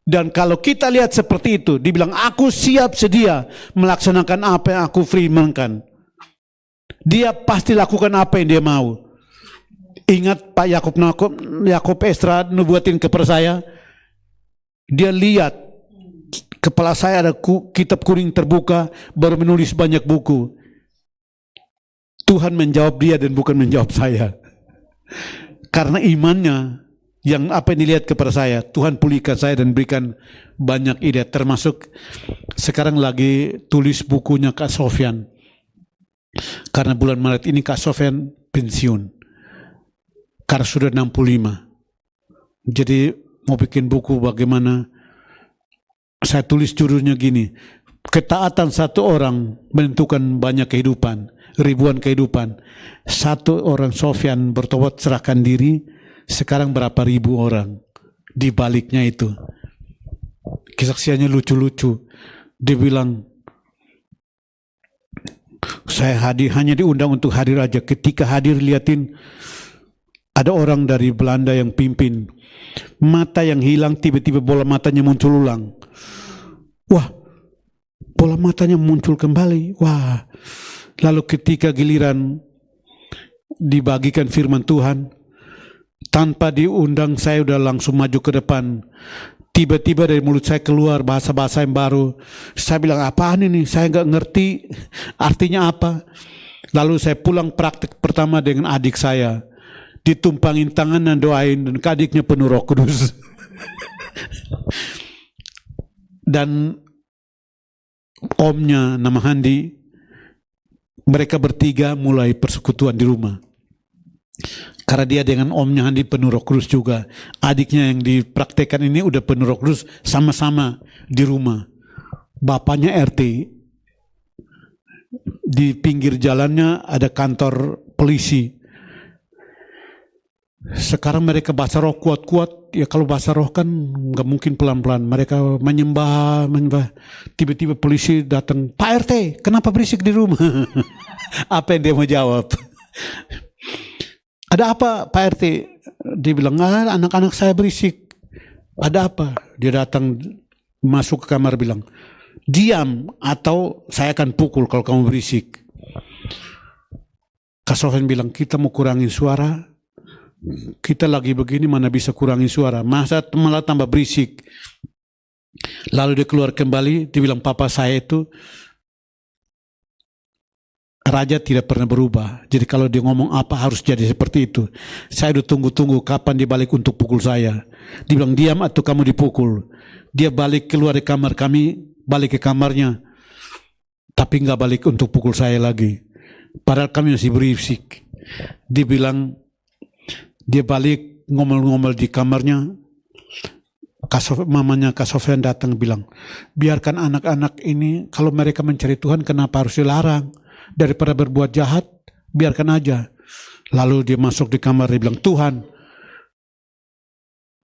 Dan kalau kita lihat seperti itu, dibilang aku siap sedia melaksanakan apa yang aku firmankan. Dia pasti lakukan apa yang dia mau. Ingat Pak Yakub Estra nubuatin kepada saya, dia lihat kepala saya ada kitab kuning terbuka, baru menulis banyak buku. Tuhan menjawab dia dan bukan menjawab saya. Karena imannya, yang apa yang dilihat kepada saya, Tuhan pulihkan saya dan berikan banyak ide. Termasuk sekarang lagi tulis bukunya Kak Sofyan. Karena bulan Maret ini Kak Sofyan pensiun. Karena sudah 65. Jadi mau bikin buku bagaimana. Saya tulis judulnya gini, ketaatan satu orang menentukan banyak kehidupan, ribuan kehidupan. Satu orang Sofyan bertobat serahkan diri, sekarang berapa ribu orang di baliknya itu. Kesaksiannya lucu-lucu. Dia bilang, saya hadir, hanya diundang untuk hadir aja. Ketika hadir liatin, ada orang dari Belanda yang pimpin. Mata yang hilang, tiba-tiba bola matanya muncul ulang. Wah, bola matanya muncul kembali. Wah, lalu ketika giliran dibagikan firman Tuhan, tanpa diundang saya udah langsung maju ke depan. Tiba-tiba dari mulut saya keluar bahasa-bahasa yang baru. Saya bilang, apaan ini? Saya nggak ngerti artinya apa. Lalu saya pulang praktik pertama dengan adik saya. Ditumpangin tangan dan doain, dan adiknya penuh Roh Kudus. Dan omnya nama Handi, mereka bertiga mulai persekutuan di rumah. Karena dia dengan omnya Handi penuh Roh Kudus juga. Adiknya yang dipraktekkan ini udah penuh Roh Kudus, sama-sama di rumah. Bapaknya RT. Di pinggir jalannya ada kantor polisi. Sekarang mereka baca roh kuat-kuat, ya kalau bahasa roh kan nggak mungkin pelan-pelan. Mereka menyembah. Tiba-tiba polisi datang, Pak RT, kenapa berisik di rumah? Apa yang dia mau jawab? Ada apa Pak RT? Dia bilang, anak-anak saya berisik. Ada apa? Dia datang masuk ke kamar bilang, diam atau saya akan pukul kalau kamu berisik. Kak Sofian bilang, kita mau kurangin suara. Kita lagi begini mana bisa kurangin suara. Masa malah tambah berisik. Lalu dia keluar kembali, dia bilang, papa saya itu raja tidak pernah berubah. Jadi kalau dia ngomong apa harus jadi seperti itu. Saya udah tunggu-tunggu kapan dia balik untuk pukul saya. Dia bilang, diam atau kamu dipukul. Dia balik keluar dari kamar kami, balik ke kamarnya. Tapi nggak balik untuk pukul saya lagi. Padahal kami masih berisik. Dia bilang, dia balik ngomel-ngomel di kamarnya. Mamanya Kak Sofian datang bilang, biarkan anak-anak ini kalau mereka mencari Tuhan kenapa harus dilarang? Daripada berbuat jahat, biarkan aja. Lalu dia masuk di kamar, dia bilang, Tuhan,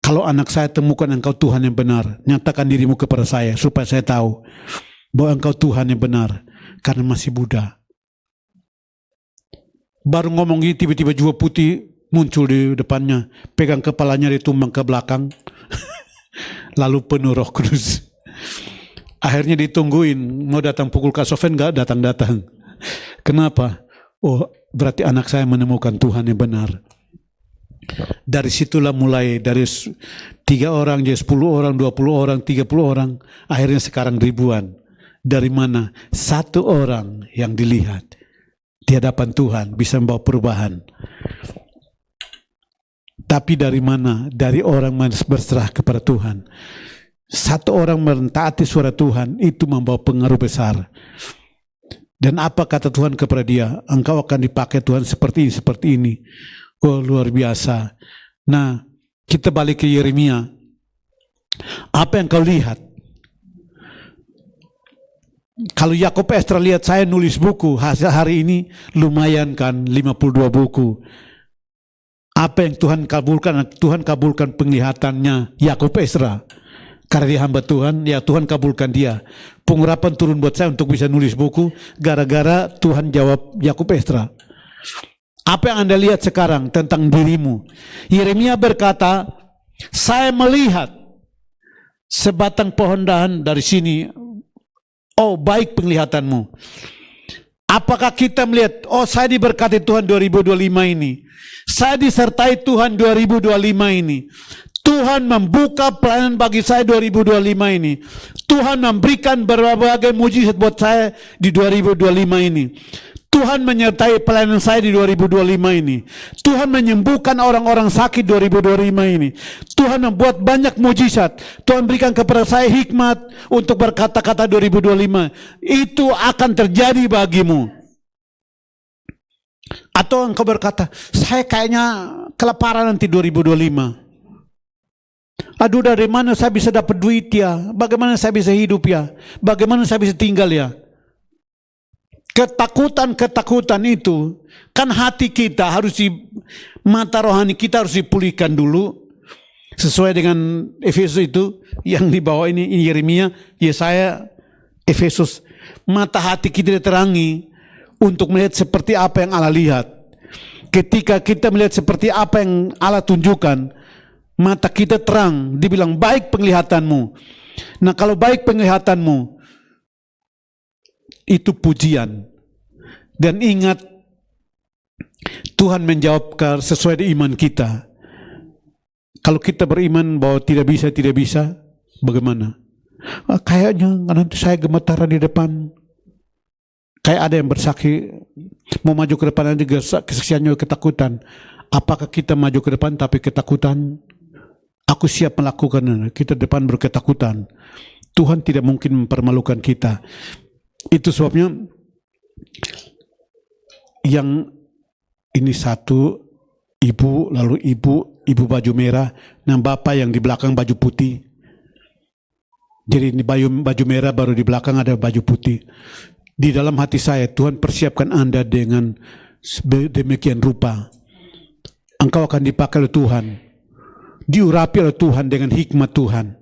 kalau anak saya temukan engkau Tuhan yang benar, nyatakan dirimu kepada saya supaya saya tahu bahwa engkau Tuhan yang benar, karena masih Buddha. Baru ngomong ini tiba-tiba jubah putih muncul di depannya, pegang kepalanya ditumbang ke belakang. Lalu penuh Roh Kudus. Akhirnya ditungguin, mau datang pukul Kak Sofian, nggak datang-datang. Kenapa? Oh, berarti anak saya menemukan Tuhan yang benar. Dari situlah mulai, dari 3 orang, jadi 10 orang, 20 orang, 30 orang, akhirnya sekarang ribuan. Dari mana? 1 orang yang dilihat di hadapan Tuhan bisa membawa perubahan. Tapi dari mana? Dari orang berserah kepada Tuhan. 1 orang mentaati suara Tuhan itu membawa pengaruh besar. Dan apa kata Tuhan kepada dia? Engkau akan dipakai Tuhan seperti ini. Oh, luar biasa. Nah, kita balik ke Yeremia. Apa yang kau lihat? Kalau Yakob Estra lihat saya nulis buku, hasil hari ini lumayan kan, 52 buku. Apa yang Tuhan kabulkan? Tuhan kabulkan penglihatannya Yakob Estra. Karena dia hamba Tuhan, ya Tuhan kabulkan dia. Pengurapan turun buat saya untuk bisa nulis buku, gara-gara Tuhan jawab Yakob Estra. Apa yang Anda lihat sekarang tentang dirimu? Yeremia berkata, saya melihat sebatang pohon dahan dari sini. Oh, baik penglihatanmu. Apakah kita melihat, oh saya diberkati Tuhan 2025 ini. Saya disertai Tuhan 2025 ini. Tuhan membuka pelayanan bagi saya 2025 ini. Tuhan memberikan berbagai mujizat buat saya di 2025 ini. Tuhan menyertai pelayanan saya di 2025 ini. Tuhan menyembuhkan orang-orang sakit 2025 ini. Tuhan membuat banyak mujizat. Tuhan berikan kepada saya hikmat untuk berkata-kata 2025. Itu akan terjadi bagimu. Atau engkau berkata, saya kayaknya kelaparan nanti 2025. Aduh, dari mana saya bisa dapat duit ya? Bagaimana saya bisa hidup ya? Bagaimana saya bisa tinggal ya? Ketakutan itu kan hati kita harus mata rohani kita harus dipulihkan dulu sesuai dengan Efesus itu yang dibawa ini Yeremia, Yesaya, Efesus. Mata hati kita diterangi untuk melihat seperti apa yang Allah lihat. Ketika kita melihat seperti apa yang Allah tunjukkan, mata kita terang. Dibilang baik penglihatanmu. Nah, kalau baik penglihatanmu, itu pujian. Dan ingat, Tuhan menjawab sesuai dengan iman kita. Kalau kita beriman bahwa tidak bisa, bagaimana? Kayaknya nanti saya gemetaran di depan. Kayak ada yang bersaksi mau maju ke depan, nanti kesaksiannya ketakutan. Apakah kita maju ke depan tapi ketakutan? Aku siap melakukan. Kita depan berketakutan. Tuhan tidak mungkin mempermalukan kita. Itu sebabnya yang ini satu ibu, lalu ibu baju merah, dan bapak yang di belakang baju putih. Jadi ini baju merah, baru di belakang ada baju putih. Di dalam hati saya, Tuhan persiapkan Anda dengan demikian rupa. Engkau akan dipakai oleh Tuhan. diurapi oleh Tuhan dengan hikmat Tuhan.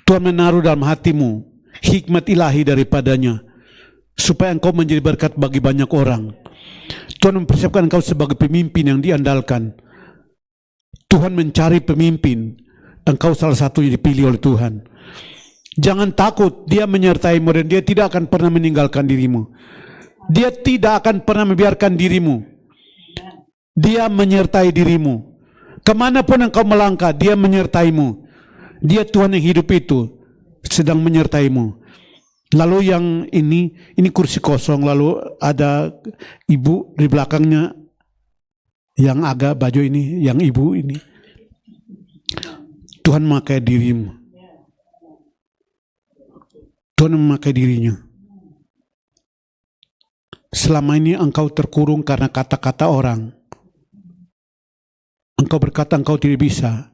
Tuhan menaruh dalam hatimu hikmat ilahi daripadanya, supaya engkau menjadi berkat bagi banyak orang. Tuhan mempersiapkan engkau sebagai pemimpin yang diandalkan. Tuhan mencari pemimpin, engkau salah satu yang dipilih oleh Tuhan. Jangan takut, Dia menyertaimu dan Dia tidak akan pernah meninggalkan dirimu. Dia tidak akan pernah membiarkan dirimu. Dia menyertai dirimu. Kemanapun engkau melangkah, Dia menyertaimu. Dia Tuhan yang hidup itu sedang menyertaimu. Lalu yang ini kursi kosong, lalu ada ibu di belakangnya yang agak baju ini, yang ibu ini. Tuhan memakai dirimu. Tuhan memakai dirinya. Selama ini engkau terkurung karena kata-kata orang. Engkau berkata engkau tidak bisa,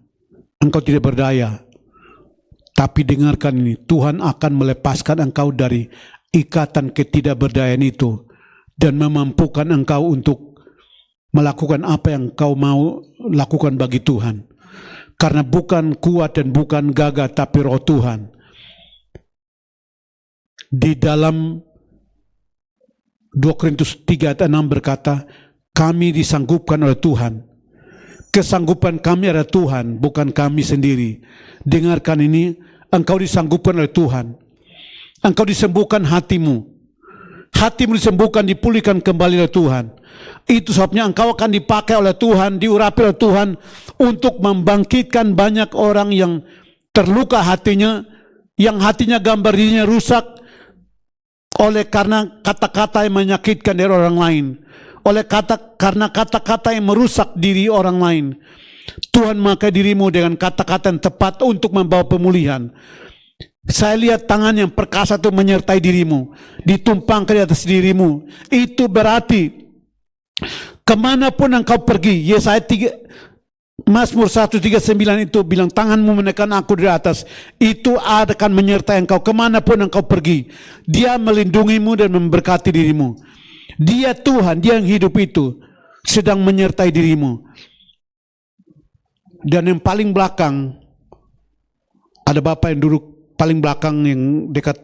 engkau tidak berdaya. Tapi dengarkan ini, Tuhan akan melepaskan engkau dari ikatan ketidakberdayaan itu dan memampukan engkau untuk melakukan apa yang engkau mau lakukan bagi Tuhan. Karena bukan kuat dan bukan gagah, tapi Roh Tuhan. Di dalam 2 Korintus 3 ayat 6 berkata, kami disanggupkan oleh Tuhan. Kesanggupan kami adalah Tuhan, bukan kami sendiri. Dengarkan ini, engkau disanggupkan oleh Tuhan. Engkau disembuhkan hatimu. Hatimu disembuhkan, dipulihkan kembali oleh Tuhan. Itu sebabnya engkau akan dipakai oleh Tuhan, diurapi oleh Tuhan untuk membangkitkan banyak orang yang terluka hatinya, yang hatinya gambar dirinya rusak oleh karena kata-kata yang menyakitkan dari orang lain. Karena kata-kata yang merusak diri orang lain. Tuhan memakai dirimu dengan kata-kata yang tepat untuk membawa pemulihan. Saya lihat tangan yang perkasa itu menyertai dirimu, ditumpangkan di atas dirimu. Itu berarti kemanapun engkau pergi, Yesaya 3, Mazmur 139 itu bilang, tanganmu menekan aku dari atas, itu akan menyertai engkau kemanapun engkau pergi. Dia melindungimu dan memberkati dirimu. Dia Tuhan, Dia yang hidup itu sedang menyertai dirimu. Dan yang paling belakang, ada bapak yang duduk paling belakang yang dekat,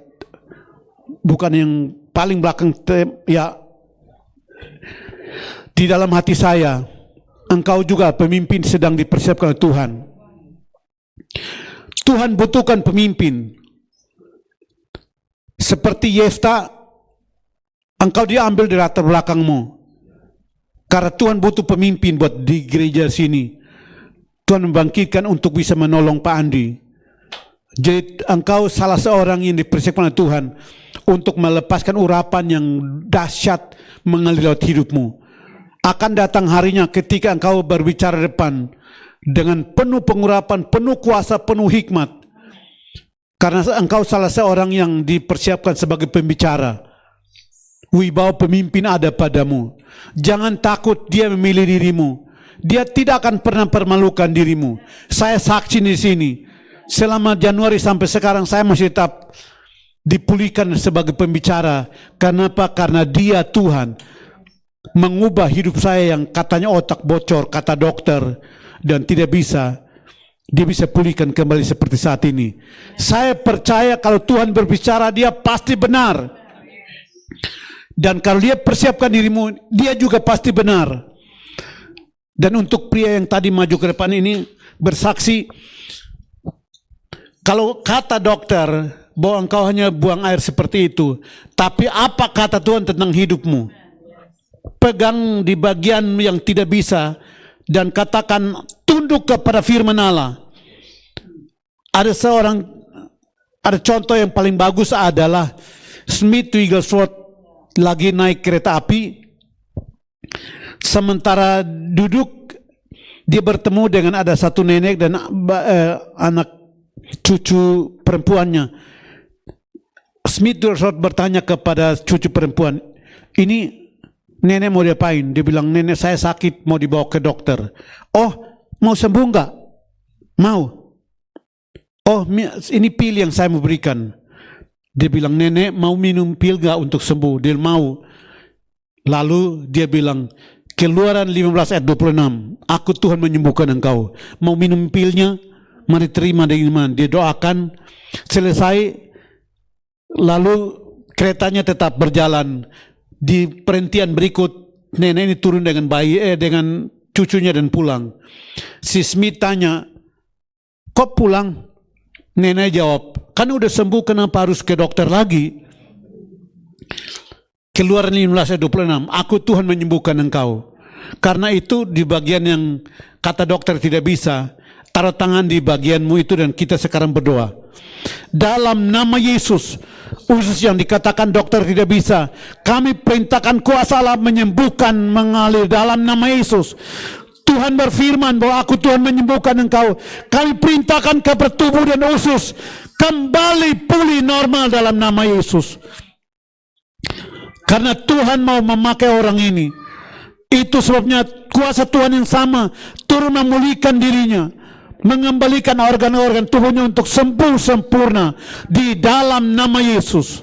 bukan yang paling belakang, ya, di dalam hati saya, engkau juga pemimpin sedang dipersiapkan oleh Tuhan. Tuhan butuhkan pemimpin. Seperti Yefta, engkau diambil dari latar belakangmu. Karena Tuhan butuh pemimpin buat di gereja sini. Tuhan membangkitkan untuk bisa menolong Pak Andi. Jadi engkau salah seorang yang dipersiapkan oleh Tuhan untuk melepaskan urapan yang dahsyat mengalir lewat hidupmu. Akan datang harinya ketika engkau berbicara depan dengan penuh pengurapan, penuh kuasa, penuh hikmat. Karena engkau salah seorang yang dipersiapkan sebagai pembicara. Wibawa pemimpin ada padamu. Jangan takut, Dia memilih dirimu. Dia tidak akan pernah permalukan dirimu. Saya saksi di sini. Selama Januari sampai sekarang saya masih tetap dipulihkan sebagai pembicara. Kenapa? Karena Dia Tuhan mengubah hidup saya yang katanya otak bocor, kata dokter, dan tidak bisa. Dia bisa pulihkan kembali seperti saat ini. Saya percaya kalau Tuhan berbicara, Dia pasti benar. Dan kalau Dia persiapkan dirimu, Dia juga pasti benar. Dan untuk pria yang tadi maju ke depan ini bersaksi, kalau kata dokter bahwa engkau hanya buang air seperti itu, tapi apa kata Tuhan tentang hidupmu? Pegang di bagian yang tidak bisa dan katakan tunduk kepada firman Allah. Ada contoh yang paling bagus adalah Smith Wigglesworth lagi naik kereta api, sementara duduk dia bertemu dengan ada satu nenek dan anak cucu perempuannya. Smith Wigglesworth bertanya kepada cucu perempuan, ini nenek mau diapain? Dia bilang, nenek saya sakit, mau dibawa ke dokter. Oh, mau sembuh enggak? Mau. Oh, ini pil yang saya mau berikan. Dia bilang, nenek mau minum pil enggak untuk sembuh? Dia mau. Lalu dia bilang, Keluaran 15 ayat 26. Aku Tuhan menyembuhkan engkau. Mau minum pilnya? Mari terima dengan iman. Dia doakan, selesai, lalu keretanya tetap berjalan. Di perhentian berikut, nenek ini turun dengan dengan cucunya dan pulang. Si Smith tanya, kok pulang? Nenek jawab, kan udah sembuh, kenapa harus ke dokter lagi? Keluaran 15 ayat 26, aku Tuhan menyembuhkan engkau. Karena itu di bagian yang kata dokter tidak bisa, taruh tangan di bagianmu itu dan kita sekarang berdoa. Dalam nama Yesus, usus yang dikatakan dokter tidak bisa, kami perintahkan kuasa Allah menyembuhkan, mengalir dalam nama Yesus. Tuhan berfirman bahwa aku Tuhan menyembuhkan engkau. Kami perintahkan ke tubuh dan usus kembali pulih normal dalam nama Yesus. Karena Tuhan mau memakai orang ini. Itu sebabnya kuasa Tuhan yang sama turun memulihkan dirinya, mengembalikan organ-organ tubuhnya untuk sembuh sempurna di dalam nama Yesus.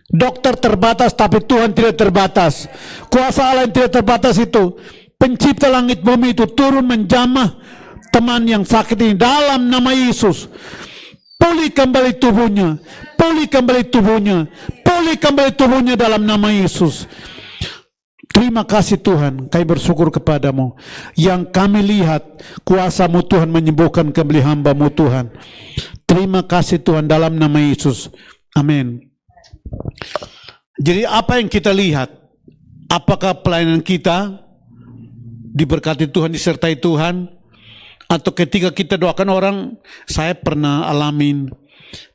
Dokter terbatas, tapi Tuhan tidak terbatas. Kuasa Allah yang tidak terbatas itu, pencipta langit bumi itu turun menjamah teman yang sakit ini dalam nama Yesus. Pulih kembali tubuhnya, pulih kembali tubuhnya, pulih kembali tubuhnya dalam nama Yesus. Terima kasih Tuhan, kami bersyukur kepadamu. Yang kami lihat, kuasa-Mu Tuhan menyembuhkan kembali hamba-Mu Tuhan. Terima kasih Tuhan dalam nama Yesus. Amin. Jadi apa yang kita lihat? Apakah pelayanan kita diberkati Tuhan, disertai Tuhan? Atau ketika kita doakan orang, saya pernah alamin,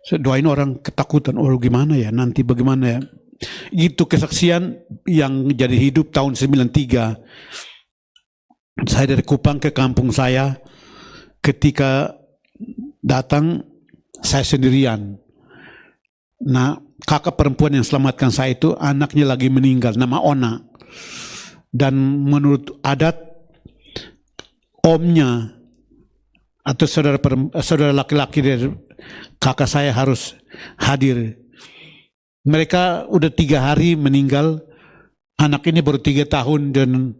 saya doain orang ketakutan, oh gimana ya, nanti bagaimana ya. Itu kesaksian yang jadi hidup tahun 93. Saya dari Kupang ke kampung saya, ketika datang saya sendirian. Nah, kakak perempuan yang selamatkan saya itu anaknya lagi meninggal, nama Ona. Dan menurut adat, omnya atau saudara laki-laki dari kakak saya harus hadir. Mereka udah 3 hari meninggal, anak ini baru 3 tahun dan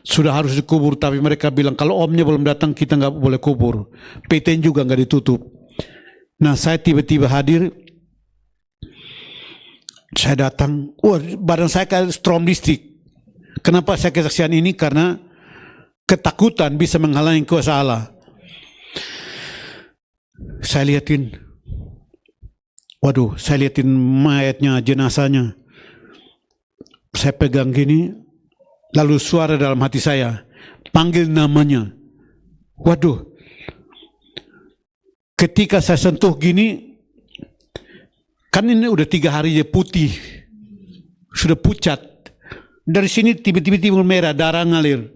sudah harus dikubur, tapi mereka bilang kalau omnya belum datang kita nggak boleh kubur. PTN juga nggak ditutup. Nah saya tiba-tiba hadir, saya datang, badan saya kayak strom listrik. Kenapa saya kesaksian ini? Karena ketakutan bisa menghalangi kuasa Allah. Saya liatin, saya liatin mayatnya, jenazahnya. Saya pegang gini, lalu suara dalam hati saya, panggil namanya. Ketika saya sentuh gini, kan ini udah 3 hari dia putih, sudah pucat. Dari sini tiba-tiba timbul merah, darah ngalir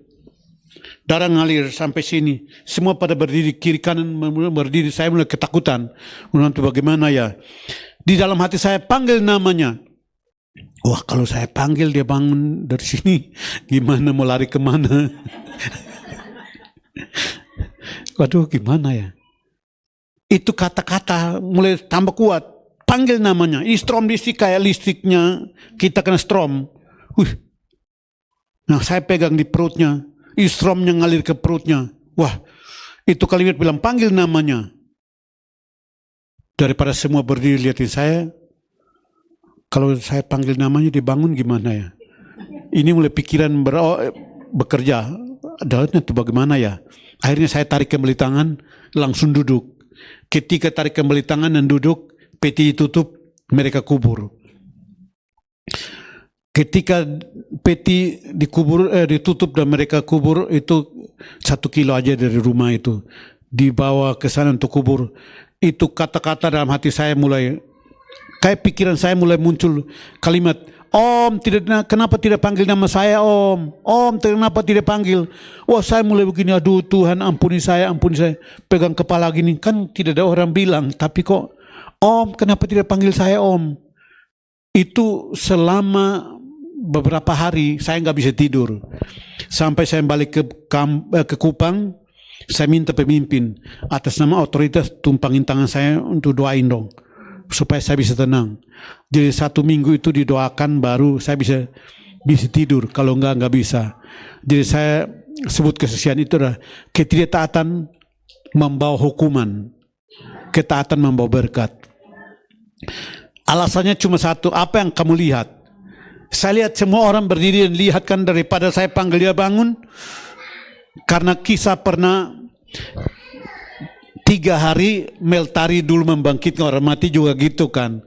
sampai sini. Semua pada berdiri, kiri kanan berdiri. Saya mulai ketakutan. Nanti bagaimana ya? Di dalam hati saya panggil namanya. Wah, kalau saya panggil dia bangun dari sini, gimana mau lari kemana? Gimana ya? Itu kata-kata mulai tambah kuat. Panggil namanya. Ini strom listrik kayak listriknya kita kena strom. Nah, saya pegang di perutnya. Stromnya ngalir ke perutnya. Wah, itu kalimat bilang panggil namanya. Daripada semua berdiri lihatin saya, kalau saya panggil namanya dibangun gimana ya? Ini mulai pikiran bekerja. Dalamnya itu bagaimana ya? Akhirnya saya tarik kembali tangan, langsung duduk. Ketika tarik kembali tangan dan duduk, peti ditutup, mereka kubur. Ketika peti ditutup dan mereka kubur, itu 1 kilo aja dari rumah itu. Dibawa ke sana untuk kubur. Itu kata-kata dalam hati saya mulai, kayak pikiran saya mulai muncul kalimat, Om, kenapa tidak panggil nama saya Om? Om, kenapa tidak panggil? Wah, saya mulai begini, aduh Tuhan ampuni saya. Pegang kepala gini, kan tidak ada orang bilang, tapi kok, Om, kenapa tidak panggil saya Om? Itu selama beberapa hari saya nggak bisa tidur. Sampai saya balik ke Kupang, saya minta pemimpin atas nama otoritas tumpangin tangan saya untuk doain dong, supaya saya bisa tenang. Jadi 1 minggu itu didoakan, baru saya bisa bisa tidur, kalau enggak bisa. Jadi saya sebut kesaksian itu adalah ketidaktaatan membawa hukuman, ketaatan membawa berkat. Alasannya cuma satu, apa yang kamu lihat? Saya lihat semua orang berdiri dan lihat kan, daripada saya panggil dia bangun. Karena kisah pernah 3 hari Meltari dulu membangkitkan orang mati juga gitu kan.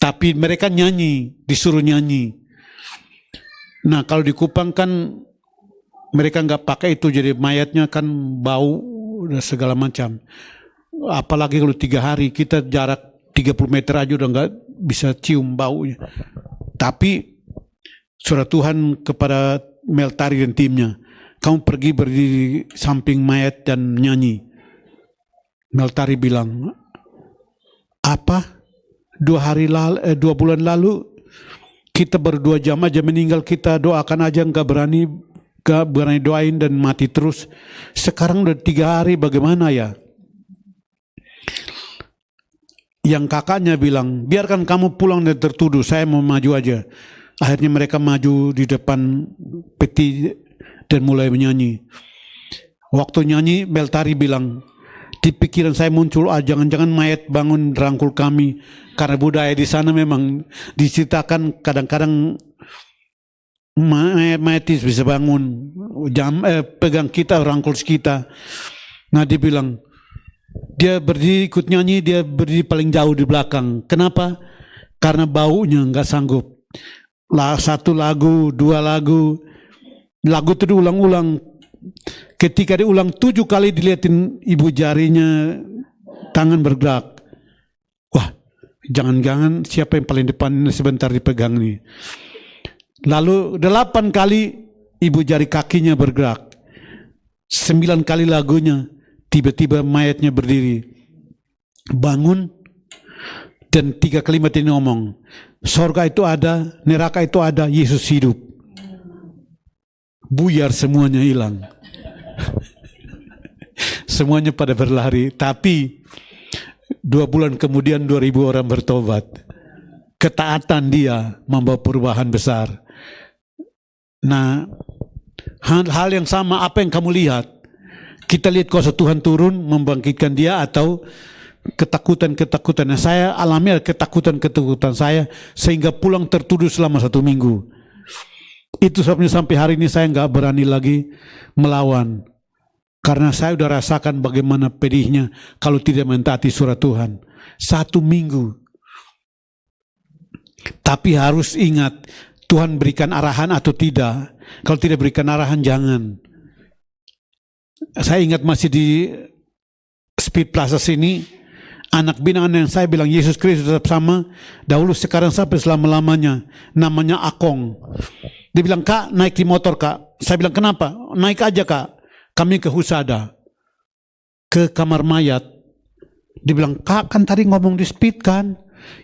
Tapi mereka nyanyi, disuruh nyanyi. Nah kalau di Kupang kan mereka nggak pakai itu, jadi mayatnya kan bau dan segala macam. Apalagi kalau 3 hari, kita jarak 30 meter aja udah nggak bisa cium baunya. Tapi surat Tuhan kepada Meltari dan timnya, kamu pergi berdiri samping mayat dan nyanyi. Meltari bilang, apa? 2 bulan lalu kita baru 2 jam aja meninggal, kita doakan aja nggak berani doain dan mati terus. Sekarang udah 3 hari, bagaimana ya? Yang kakaknya bilang, biarkan kamu pulang dan tertuduh, saya mau maju aja. Akhirnya mereka maju di depan peti dan mulai menyanyi. Waktu nyanyi, Meltari bilang, di pikiran saya muncul, jangan-jangan mayat bangun rangkul kami. Karena budaya di sana memang diceritakan kadang-kadang mayat bisa bangun, pegang kita, rangkul kita. Nah dia bilang, dia berdiri ikut nyanyi, dia berdiri paling jauh di belakang. Kenapa? Karena baunya nggak sanggup. 1 lagu, 2 lagu itu diulang-ulang. Ketika diulang 7 kali, dilihatin ibu jarinya, tangan bergerak. Wah, jangan-jangan siapa yang paling depan sebentar dipegang nih. Lalu 8 kali ibu jari kakinya bergerak. 9 kali lagunya, tiba-tiba mayatnya berdiri, bangun, dan 3 kalimat ini ngomong, sorga itu ada, neraka itu ada, Yesus hidup. Buyar, semuanya hilang. Semuanya pada berlari. Tapi 2 bulan kemudian 2.000 orang bertobat. Ketaatan dia membawa perubahan besar. Nah, hal yang sama, apa yang kamu lihat? Kita lihat kuasa Tuhan turun membangkitkan dia, atau ketakutan-ketakutan yang saya alami, ketakutan-ketakutan saya sehingga pulang tertuduh selama 1 minggu. Itu sebabnya sampai hari ini saya nggak berani lagi melawan, karena saya udah rasakan bagaimana pedihnya kalau tidak mentaati surat Tuhan 1 minggu. Tapi harus ingat, Tuhan berikan arahan atau tidak. Kalau tidak berikan arahan, jangan. Saya ingat masih di Speed Plaza sini, anak binaan yang saya bilang Yesus Kristus tetap sama, dahulu, sekarang, sampai selama-lamanya. Namanya Akong. Dia bilang, Kak, naik di motor, Kak. Saya bilang, kenapa? Naik aja, Kak. Kami ke Husada, ke kamar mayat. Dia bilang, Kak, kan tadi ngomong di Speed kan,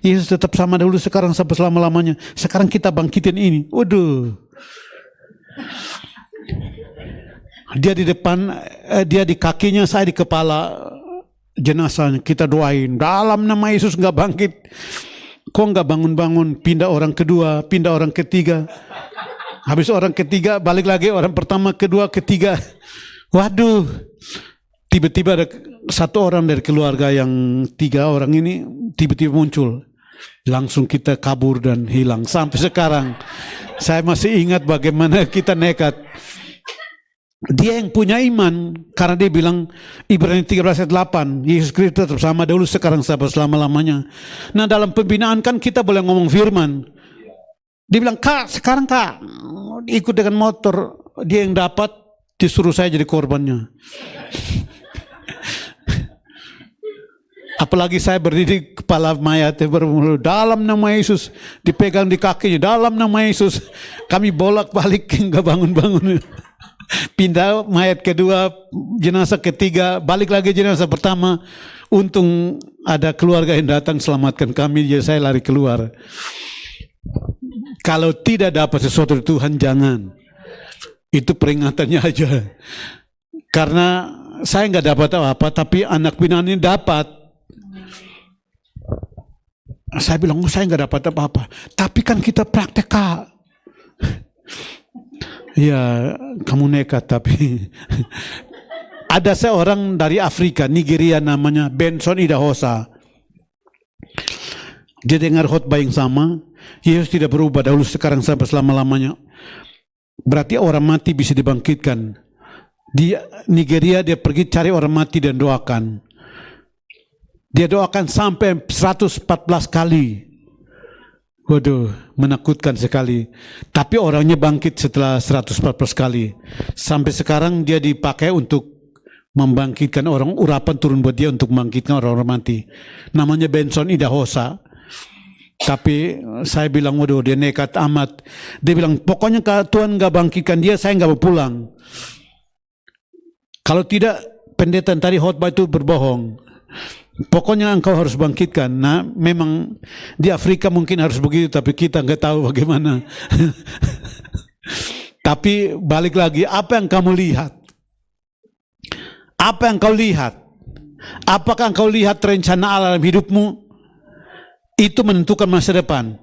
Yesus tetap sama dahulu, sekarang, sampai selama-lamanya. Sekarang kita bangkitin ini. Waduh. Dia di depan, dia di kakinya, saya di kepala jenazahnya. Kita doain, dalam nama Yesus nggak bangkit. Kok nggak bangun-bangun? Pindah orang kedua, pindah orang ketiga. Habis orang ketiga, balik lagi orang pertama, kedua, ketiga. Waduh. Tiba-tiba ada 1 orang dari keluarga yang 3 orang ini tiba-tiba muncul. Langsung kita kabur dan hilang. Sampai sekarang saya masih ingat bagaimana kita nekat. Dia yang punya iman, karena dia bilang Ibrani 13 ayat 8, Yesus Kristus tetap sama dahulu, sekarang, sampai selama-lamanya. Nah, dalam pembinaan kan kita boleh ngomong firman. Dia bilang, Kak, sekarang, Kak, ikut dengan motor. Dia yang dapat, disuruh saya jadi korbannya. Apalagi saya berdiri kepala mayat, dalam nama Yesus, dipegang di kakinya, dalam nama Yesus. Kami bolak-balik, nggak bangun-bangun. Pindah mayat kedua, jenazah ketiga, balik lagi jenazah pertama. Untung ada keluarga yang datang selamatkan kami, jadi saya lari keluar. Kalau tidak dapat sesuatu dari Tuhan, jangan. Itu peringatannya aja. Karena saya nggak dapat apa-apa, tapi anak binaan ini dapat. Saya bilang, saya nggak dapat apa-apa. Tapi kan kita praktek, Kak. Ya, kamu nekat tapi ada seorang dari Afrika, Nigeria namanya Benson Idahosa. Dia dengar khotbah yang sama, Yesus tidak berubah dahulu sekarang sampai selama-lamanya. Berarti orang mati bisa dibangkitkan. Di Nigeria dia pergi cari orang mati dan doakan. Dia doakan sampai 114 kali. Waduh, menakutkan sekali. Tapi orangnya bangkit setelah 114 kali. Sampai sekarang dia dipakai untuk membangkitkan orang, urapan turun buat dia untuk membangkitkan orang-orang mati. Namanya Benson Idahosa. Tapi saya bilang, waduh dia nekat amat. Dia bilang, pokoknya kalau Tuhan nggak bangkitkan dia, saya nggak mau pulang. Kalau tidak, pendeta tadi khotbah itu berbohong. Pokoknya engkau harus bangkitkan. Nah, memang di Afrika mungkin harus begitu, tapi kita nggak tahu bagaimana. Tapi balik lagi, apa yang kamu lihat? Apa yang kau lihat? Apakah engkau lihat rencana Allah dalam hidupmu? Itu menentukan masa depan.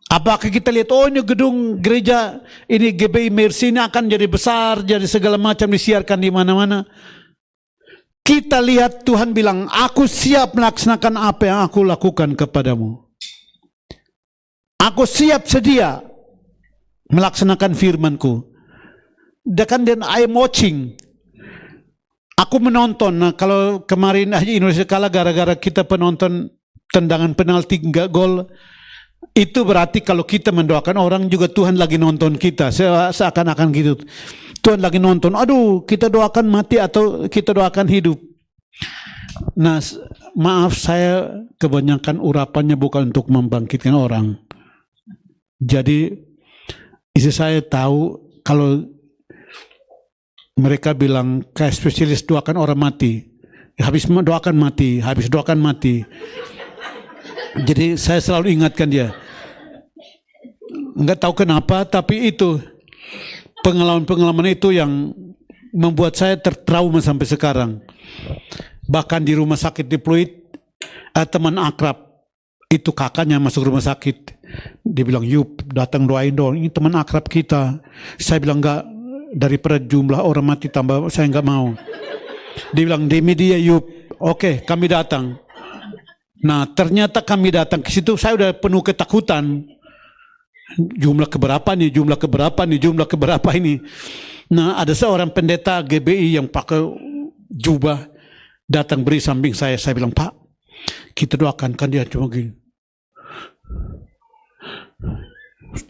Apakah kita lihat, oh ini gedung gereja, ini GBI Mercy ini akan jadi besar, jadi segala macam disiarkan di mana-mana. Kita lihat Tuhan bilang, aku siap melaksanakan apa yang aku lakukan kepadamu. Aku siap sedia melaksanakan firmanku. Dan I am watching. Aku menonton. Nah, kalau kemarin Indonesia kalah gara-gara kita penonton tendangan penalti enggak gol, itu berarti kalau kita mendoakan orang juga Tuhan lagi nonton kita. Seakan-akan gitu. Tuhan lagi nonton, aduh kita doakan mati atau kita doakan hidup. Nah, maaf saya kebanyakan urapannya bukan untuk membangkitkan orang. Jadi istri saya tahu kalau mereka bilang kayak spesialis doakan orang mati, habis doakan mati, habis doakan mati. Jadi saya selalu ingatkan dia. Enggak tahu kenapa, tapi itu pengalaman-pengalaman itu yang membuat saya tertrauma sampai sekarang. Bahkan di rumah sakit di Pluit, teman akrab itu kakaknya masuk rumah sakit. Dia bilang, Yup datang doain dong, ini teman akrab kita. Saya bilang, enggak, daripada jumlah orang mati tambah, saya enggak mau. Dia bilang, demi dia Yup, oke kami datang. Nah ternyata kami datang ke situ, saya udah penuh ketakutan. Jumlah keberapa nih, jumlah keberapa nih, jumlah keberapa ini. Nah ada seorang pendeta GBI yang pakai jubah datang beri samping saya bilang, Pak kita doakan, kan dia cuma gini.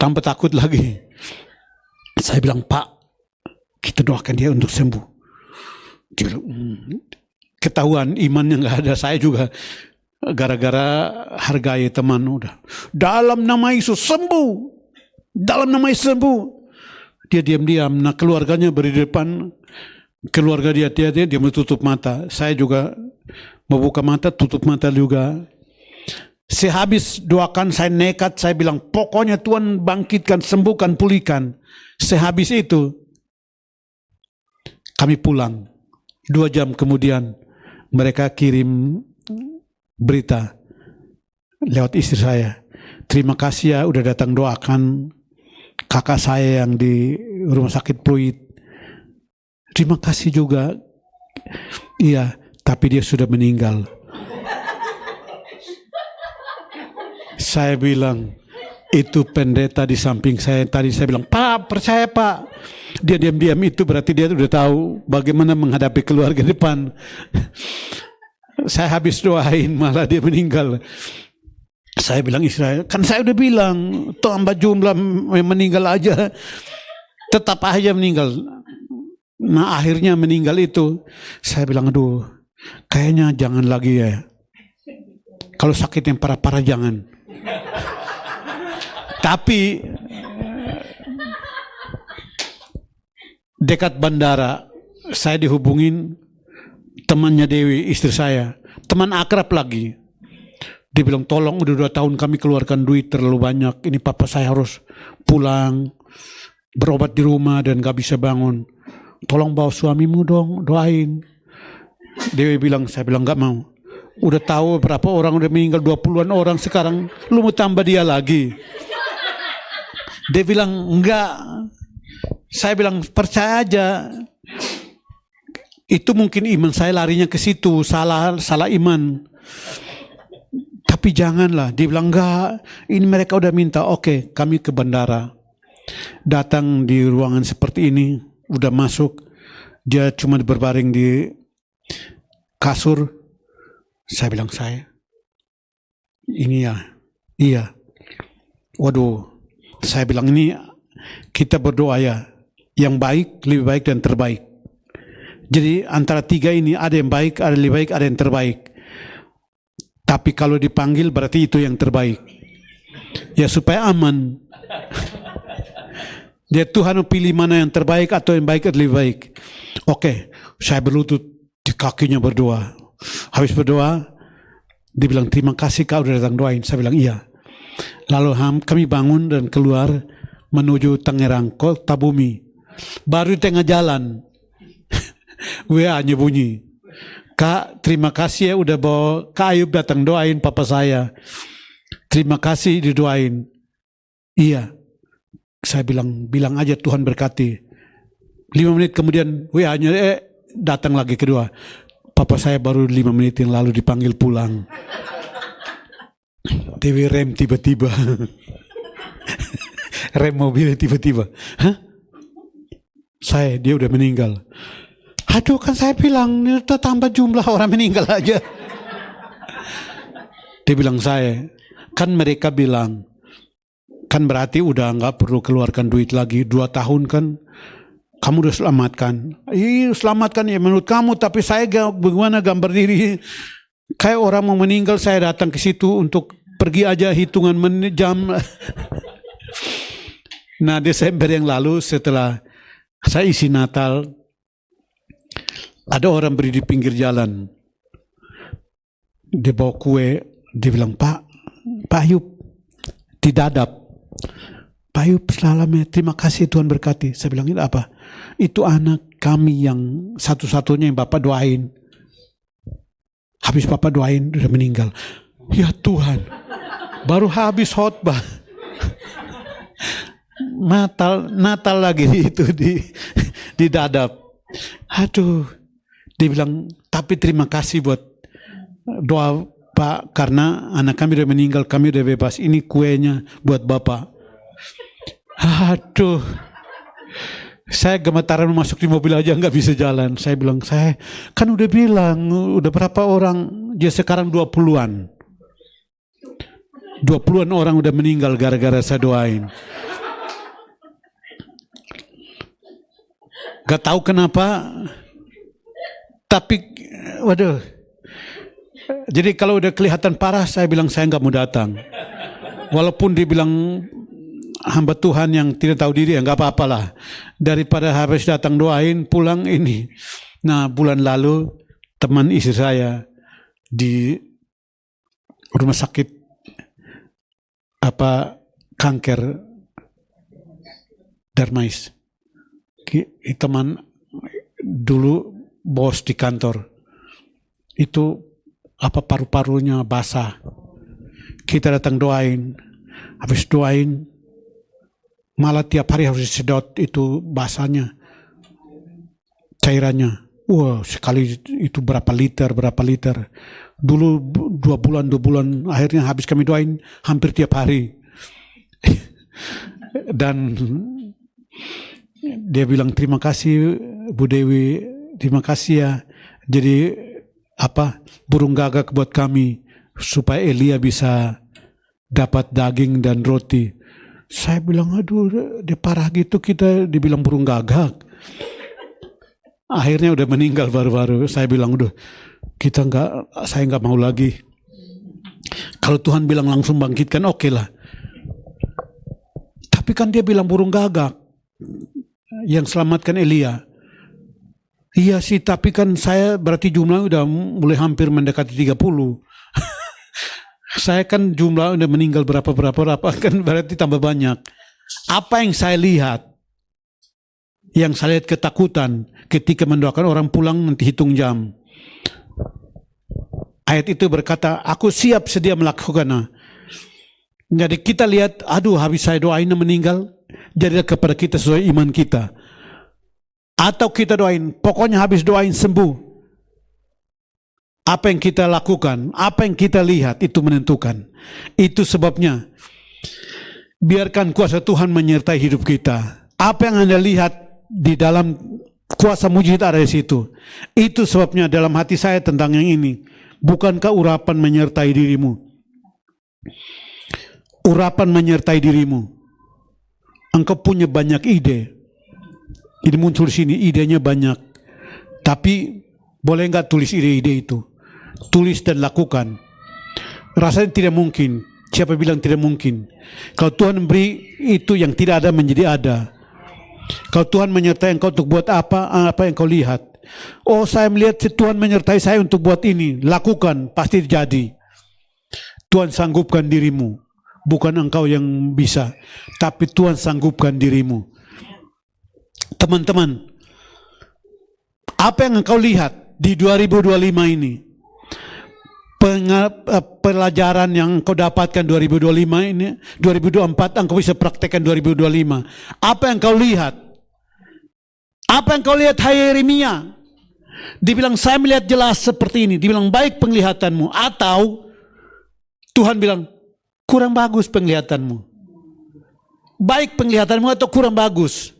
Tambah takut lagi. Saya bilang, Pak kita doakan dia untuk sembuh. Dia bilang, ketahuan imannya nggak ada. Saya juga gara-gara hargai teman, udah dalam nama Yesus sembuh, dalam nama Yesus sembuh. Dia diam-diam. Nah keluarganya beri di depan, keluarga dia mau tutup mata. Saya juga mau buka mata, tutup mata juga. Sehabis doakan saya nekat, saya bilang pokoknya Tuhan bangkitkan, sembuhkan, pulihkan. Sehabis itu kami pulang. 2 jam kemudian mereka kirim berita lewat istri saya, terima kasih ya udah datang doakan kakak saya yang di rumah sakit Pluit. Terima kasih juga. Iya, tapi dia sudah meninggal. Saya bilang, itu pendeta di samping saya tadi, saya bilang, Pak percaya Pak. Dia diam-diam, itu berarti dia udah tahu bagaimana menghadapi keluarga depan. Saya habis doain malah dia meninggal. Saya bilang Israel, kan saya udah bilang tambah jumlah meninggal aja, tetap aja meninggal. Nah akhirnya meninggal itu, saya bilang aduh kayaknya jangan lagi ya. Kalau sakit yang parah-parah jangan. Tapi dekat bandara saya dihubungin temannya Dewi, istri saya, teman akrab lagi. Dia bilang, tolong udah 2 tahun kami keluarkan duit terlalu banyak. Ini papa saya harus pulang, berobat di rumah dan gak bisa bangun. Tolong bawa suamimu dong, doain. Dewi bilang, saya bilang gak mau. Udah tahu berapa orang udah meninggal, 20-an orang sekarang. Lu mau tambah dia lagi. Dia bilang, enggak. Saya bilang, percaya aja. Itu mungkin iman saya larinya ke situ, salah iman. Tapi janganlah. Dia bilang, enggak. Ini mereka udah minta. Oke, kami ke bandara. Datang di ruangan seperti ini, udah masuk. Dia cuma berbaring di kasur. Saya bilang, ini ya, iya. Waduh, saya bilang ini kita berdoa ya, yang baik, lebih baik dan terbaik. Jadi antara tiga ini ada yang baik, ada yang lebih baik, ada yang terbaik. Tapi kalau dipanggil berarti itu yang terbaik. Ya supaya aman. Dia Tuhan pilih mana yang terbaik atau yang baik atau lebih baik. Oke, saya berlutut di kakinya berdoa. Habis berdoa, dia bilang terima kasih kau udah datang doain. Saya bilang iya. Lalu kami bangun dan keluar menuju Tangerang, Kota Bumi. Baru di tengah jalan, WA-nya bunyi. Kak, terima kasih ya udah bawa Kak Ayub datang doain papa saya. Terima kasih didoain. Iya. Saya bilang aja Tuhan berkati. 5 menit kemudian WA-nya datang lagi kedua. Papa saya baru 5 menit yang lalu dipanggil pulang. TV rem tiba-tiba. Rem mobil tiba-tiba. Hah? Dia udah meninggal. Aduh, kan saya bilang itu tambah jumlah orang meninggal aja. Dia bilang kan mereka bilang, kan berarti udah nggak perlu keluarkan duit lagi 2 tahun kan. Kamu udah selamatkan. Iya selamatkan ya menurut kamu, tapi saya bagaimana gambar diri. Kayak orang mau meninggal saya datang ke situ untuk pergi aja hitungan jam. Nah Desember yang lalu setelah saya isi Natal, ada orang beri di pinggir jalan. Dia bawa kue, dia bilang, Pak Ayub, didadap. Pak Ayub selamat, terima kasih Tuhan berkati. Saya bilang, itu apa? Itu anak kami yang satu-satunya yang Bapak doain. Habis Bapak doain, udah meninggal. Ya Tuhan, baru habis khotbah. Natal lagi itu didadap. Aduh, dia bilang, tapi terima kasih buat doa Pak, karena anak kami udah meninggal, kami udah bebas. Ini kuenya buat Bapak. Aduh, saya gemetaran masuk di mobil aja nggak bisa jalan. Saya bilang, saya kan udah bilang, udah berapa orang, dia sekarang 20-an. 20-an orang udah meninggal gara-gara saya doain. Gak tahu kenapa, tapi waduh. Jadi kalau udah kelihatan parah, saya bilang saya nggak mau datang. Walaupun dibilang hamba Tuhan yang tidak tahu diri, ya nggak apa-apalah. Daripada habis datang doain, pulang ini. Nah bulan lalu teman istri saya di rumah sakit kanker Darmais. Teman dulu bos di kantor itu paru-parunya basah. Kita datang doain, habis doain malah tiap hari harus disedot itu basahnya, cairannya. Wah sekali itu berapa liter. Dulu 2 bulan akhirnya habis kami doain hampir tiap hari. Dan dia bilang terima kasih Bu Dewi, terima kasih ya. Jadi burung gagak buat kami supaya Elia bisa dapat daging dan roti. Saya bilang aduh dia parah gitu kita dibilang burung gagak. Akhirnya udah meninggal baru-baru. Saya bilang udah saya nggak mau lagi. Kalau Tuhan bilang langsung bangkitkan oke lah. Tapi kan dia bilang burung gagak yang selamatkan Elia. Iya sih, tapi kan saya berarti jumlah udah mulai hampir mendekati 30. Saya kan jumlah udah meninggal berapa kan berarti tambah banyak. Apa yang saya lihat? Yang saya lihat ketakutan ketika mendoakan orang pulang nanti hitung jam. Ayat itu berkata, aku siap sedia melakukannya. Jadi kita lihat, aduh habis saya doain meninggal, jadilah kepada kita sesuai iman kita. Atau kita doain, pokoknya habis doain sembuh. Apa yang kita lakukan, apa yang kita lihat itu menentukan. Itu sebabnya biarkan kuasa Tuhan menyertai hidup kita. Apa yang Anda lihat di dalam kuasa mujizat ada di situ. Itu sebabnya dalam hati saya tentang yang ini. Bukankah urapan menyertai dirimu? Urapan menyertai dirimu. Engkau punya banyak ide. Ini muncul di sini, idenya banyak. Tapi boleh nggak tulis ide-ide itu? Tulis dan lakukan. Rasanya tidak mungkin. Siapa bilang tidak mungkin? Kalau Tuhan beri itu yang tidak ada menjadi ada. Kalau Tuhan menyertai engkau untuk buat apa yang kau lihat. Oh, saya melihat Tuhan menyertai saya untuk buat ini. Lakukan, pasti jadi. Tuhan sanggupkan dirimu. Bukan engkau yang bisa. Tapi Tuhan sanggupkan dirimu. Teman-teman, apa yang engkau lihat di 2025 ini? Pelajaran yang kau dapatkan 2025 ini, 2024 engkau bisa praktekkan 2025. Apa yang kau lihat? Apa yang kau lihat, hai Yeremia? Dibilang saya melihat jelas seperti ini. Dibilang baik penglihatanmu. Atau Tuhan bilang kurang bagus penglihatanmu. Baik penglihatanmu atau kurang bagus.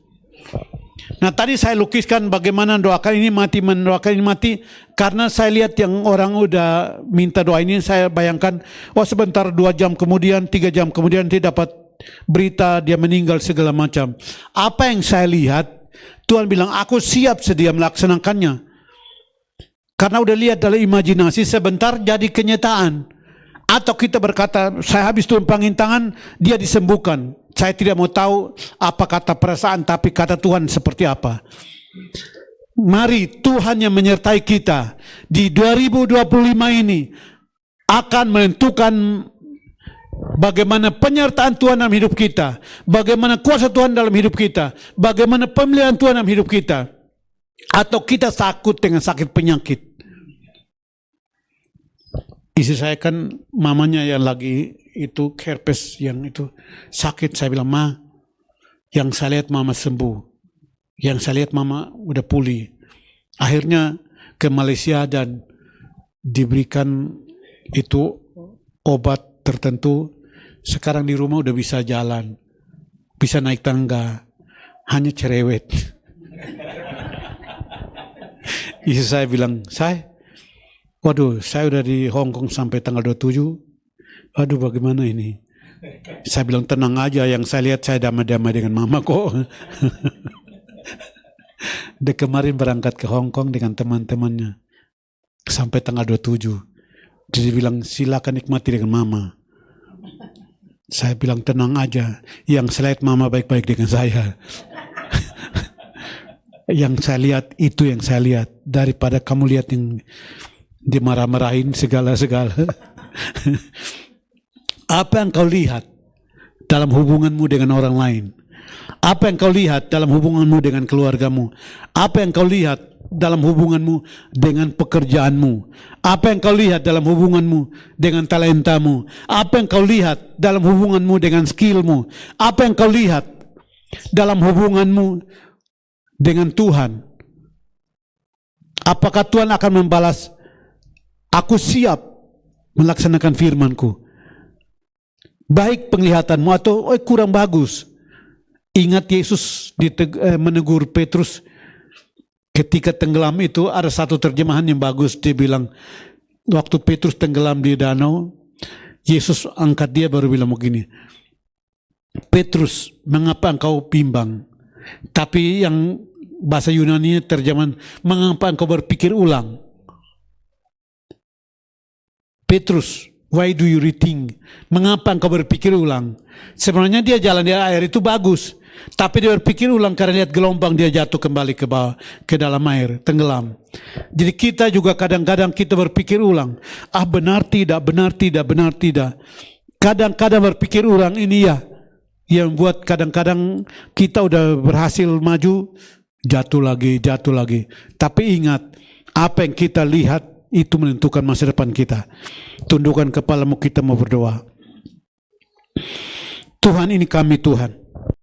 Nah, tadi saya lukiskan bagaimana doakan ini mati, mendoakan ini mati. Karena saya lihat yang orang udah minta doa ini, saya bayangkan, sebentar 2 jam kemudian, 3 jam kemudian dia dapat berita dia meninggal segala macam. Apa yang saya lihat, Tuhan bilang, aku siap sedia melaksanakannya. Karena udah lihat dalam imajinasi, sebentar jadi kenyataan. Atau kita berkata, saya habis tumpangin tangan, dia disembuhkan. Saya tidak mau tahu apa kata perasaan, tapi kata Tuhan seperti apa. Mari Tuhan yang menyertai kita di 2025 ini akan menentukan bagaimana penyertaan Tuhan dalam hidup kita, bagaimana kuasa Tuhan dalam hidup kita, bagaimana pemeliharaan Tuhan dalam hidup kita. Atau kita takut dengan sakit penyakit. Istri saya kan mamanya yang lagi itu herpes yang itu sakit. Saya bilang, Ma, yang saya lihat mama sembuh, yang saya lihat mama udah pulih. Akhirnya ke Malaysia dan diberikan itu obat tertentu. Sekarang di rumah udah bisa jalan, bisa naik tangga, hanya cerewet. Istri saya bilang, waduh, saya udah di Hong Kong sampai tanggal 27. Aduh, bagaimana ini? Saya bilang, tenang aja, yang saya lihat saya damai-damai dengan mama kok. Dia kemarin berangkat ke Hong Kong dengan teman-temannya sampai tanggal 27. Dia bilang, silakan nikmati dengan mama. Saya bilang, tenang aja, yang saya lihat mama baik-baik dengan saya. Yang saya lihat itu yang saya lihat, daripada kamu lihat yang dimarah-marahin segala-segala. Apa yang kau lihat dalam hubunganmu dengan orang lain? Apa yang kau lihat dalam hubunganmu dengan keluargamu? Apa yang kau lihat dalam hubunganmu dengan pekerjaanmu? Apa yang kau lihat dalam hubunganmu dengan talentamu? Apa yang kau lihat dalam hubunganmu dengan skillmu? Apa yang kau lihat dalam hubunganmu dengan Tuhan? Apakah Tuhan akan membalas, aku siap melaksanakan firman-Ku? Baik penglihatanmu atau kurang bagus? Ingat Yesus menegur Petrus ketika tenggelam itu, ada satu terjemahan yang bagus. Dia bilang, waktu Petrus tenggelam di danau, Yesus angkat dia baru bilang begini, Petrus, mengapa engkau bimbang? Tapi yang bahasa Yunani terjemahan, mengapa engkau berpikir ulang? Petrus, why do you rethink? Mengapa engkau berpikir ulang? Sebenarnya dia jalan di air itu bagus, tapi dia berpikir ulang karena lihat gelombang, dia jatuh kembali ke bawah, ke dalam air, tenggelam. Jadi kita juga kadang-kadang kita berpikir ulang. Benar tidak, benar tidak, benar tidak. Kadang-kadang berpikir ulang ini ya, yang buat kadang-kadang kita udah berhasil maju, jatuh lagi, jatuh lagi. Tapi ingat, apa yang kita lihat itu menentukan masa depan kita. Tundukkan kepalamu, kita mau berdoa. Tuhan, ini kami Tuhan.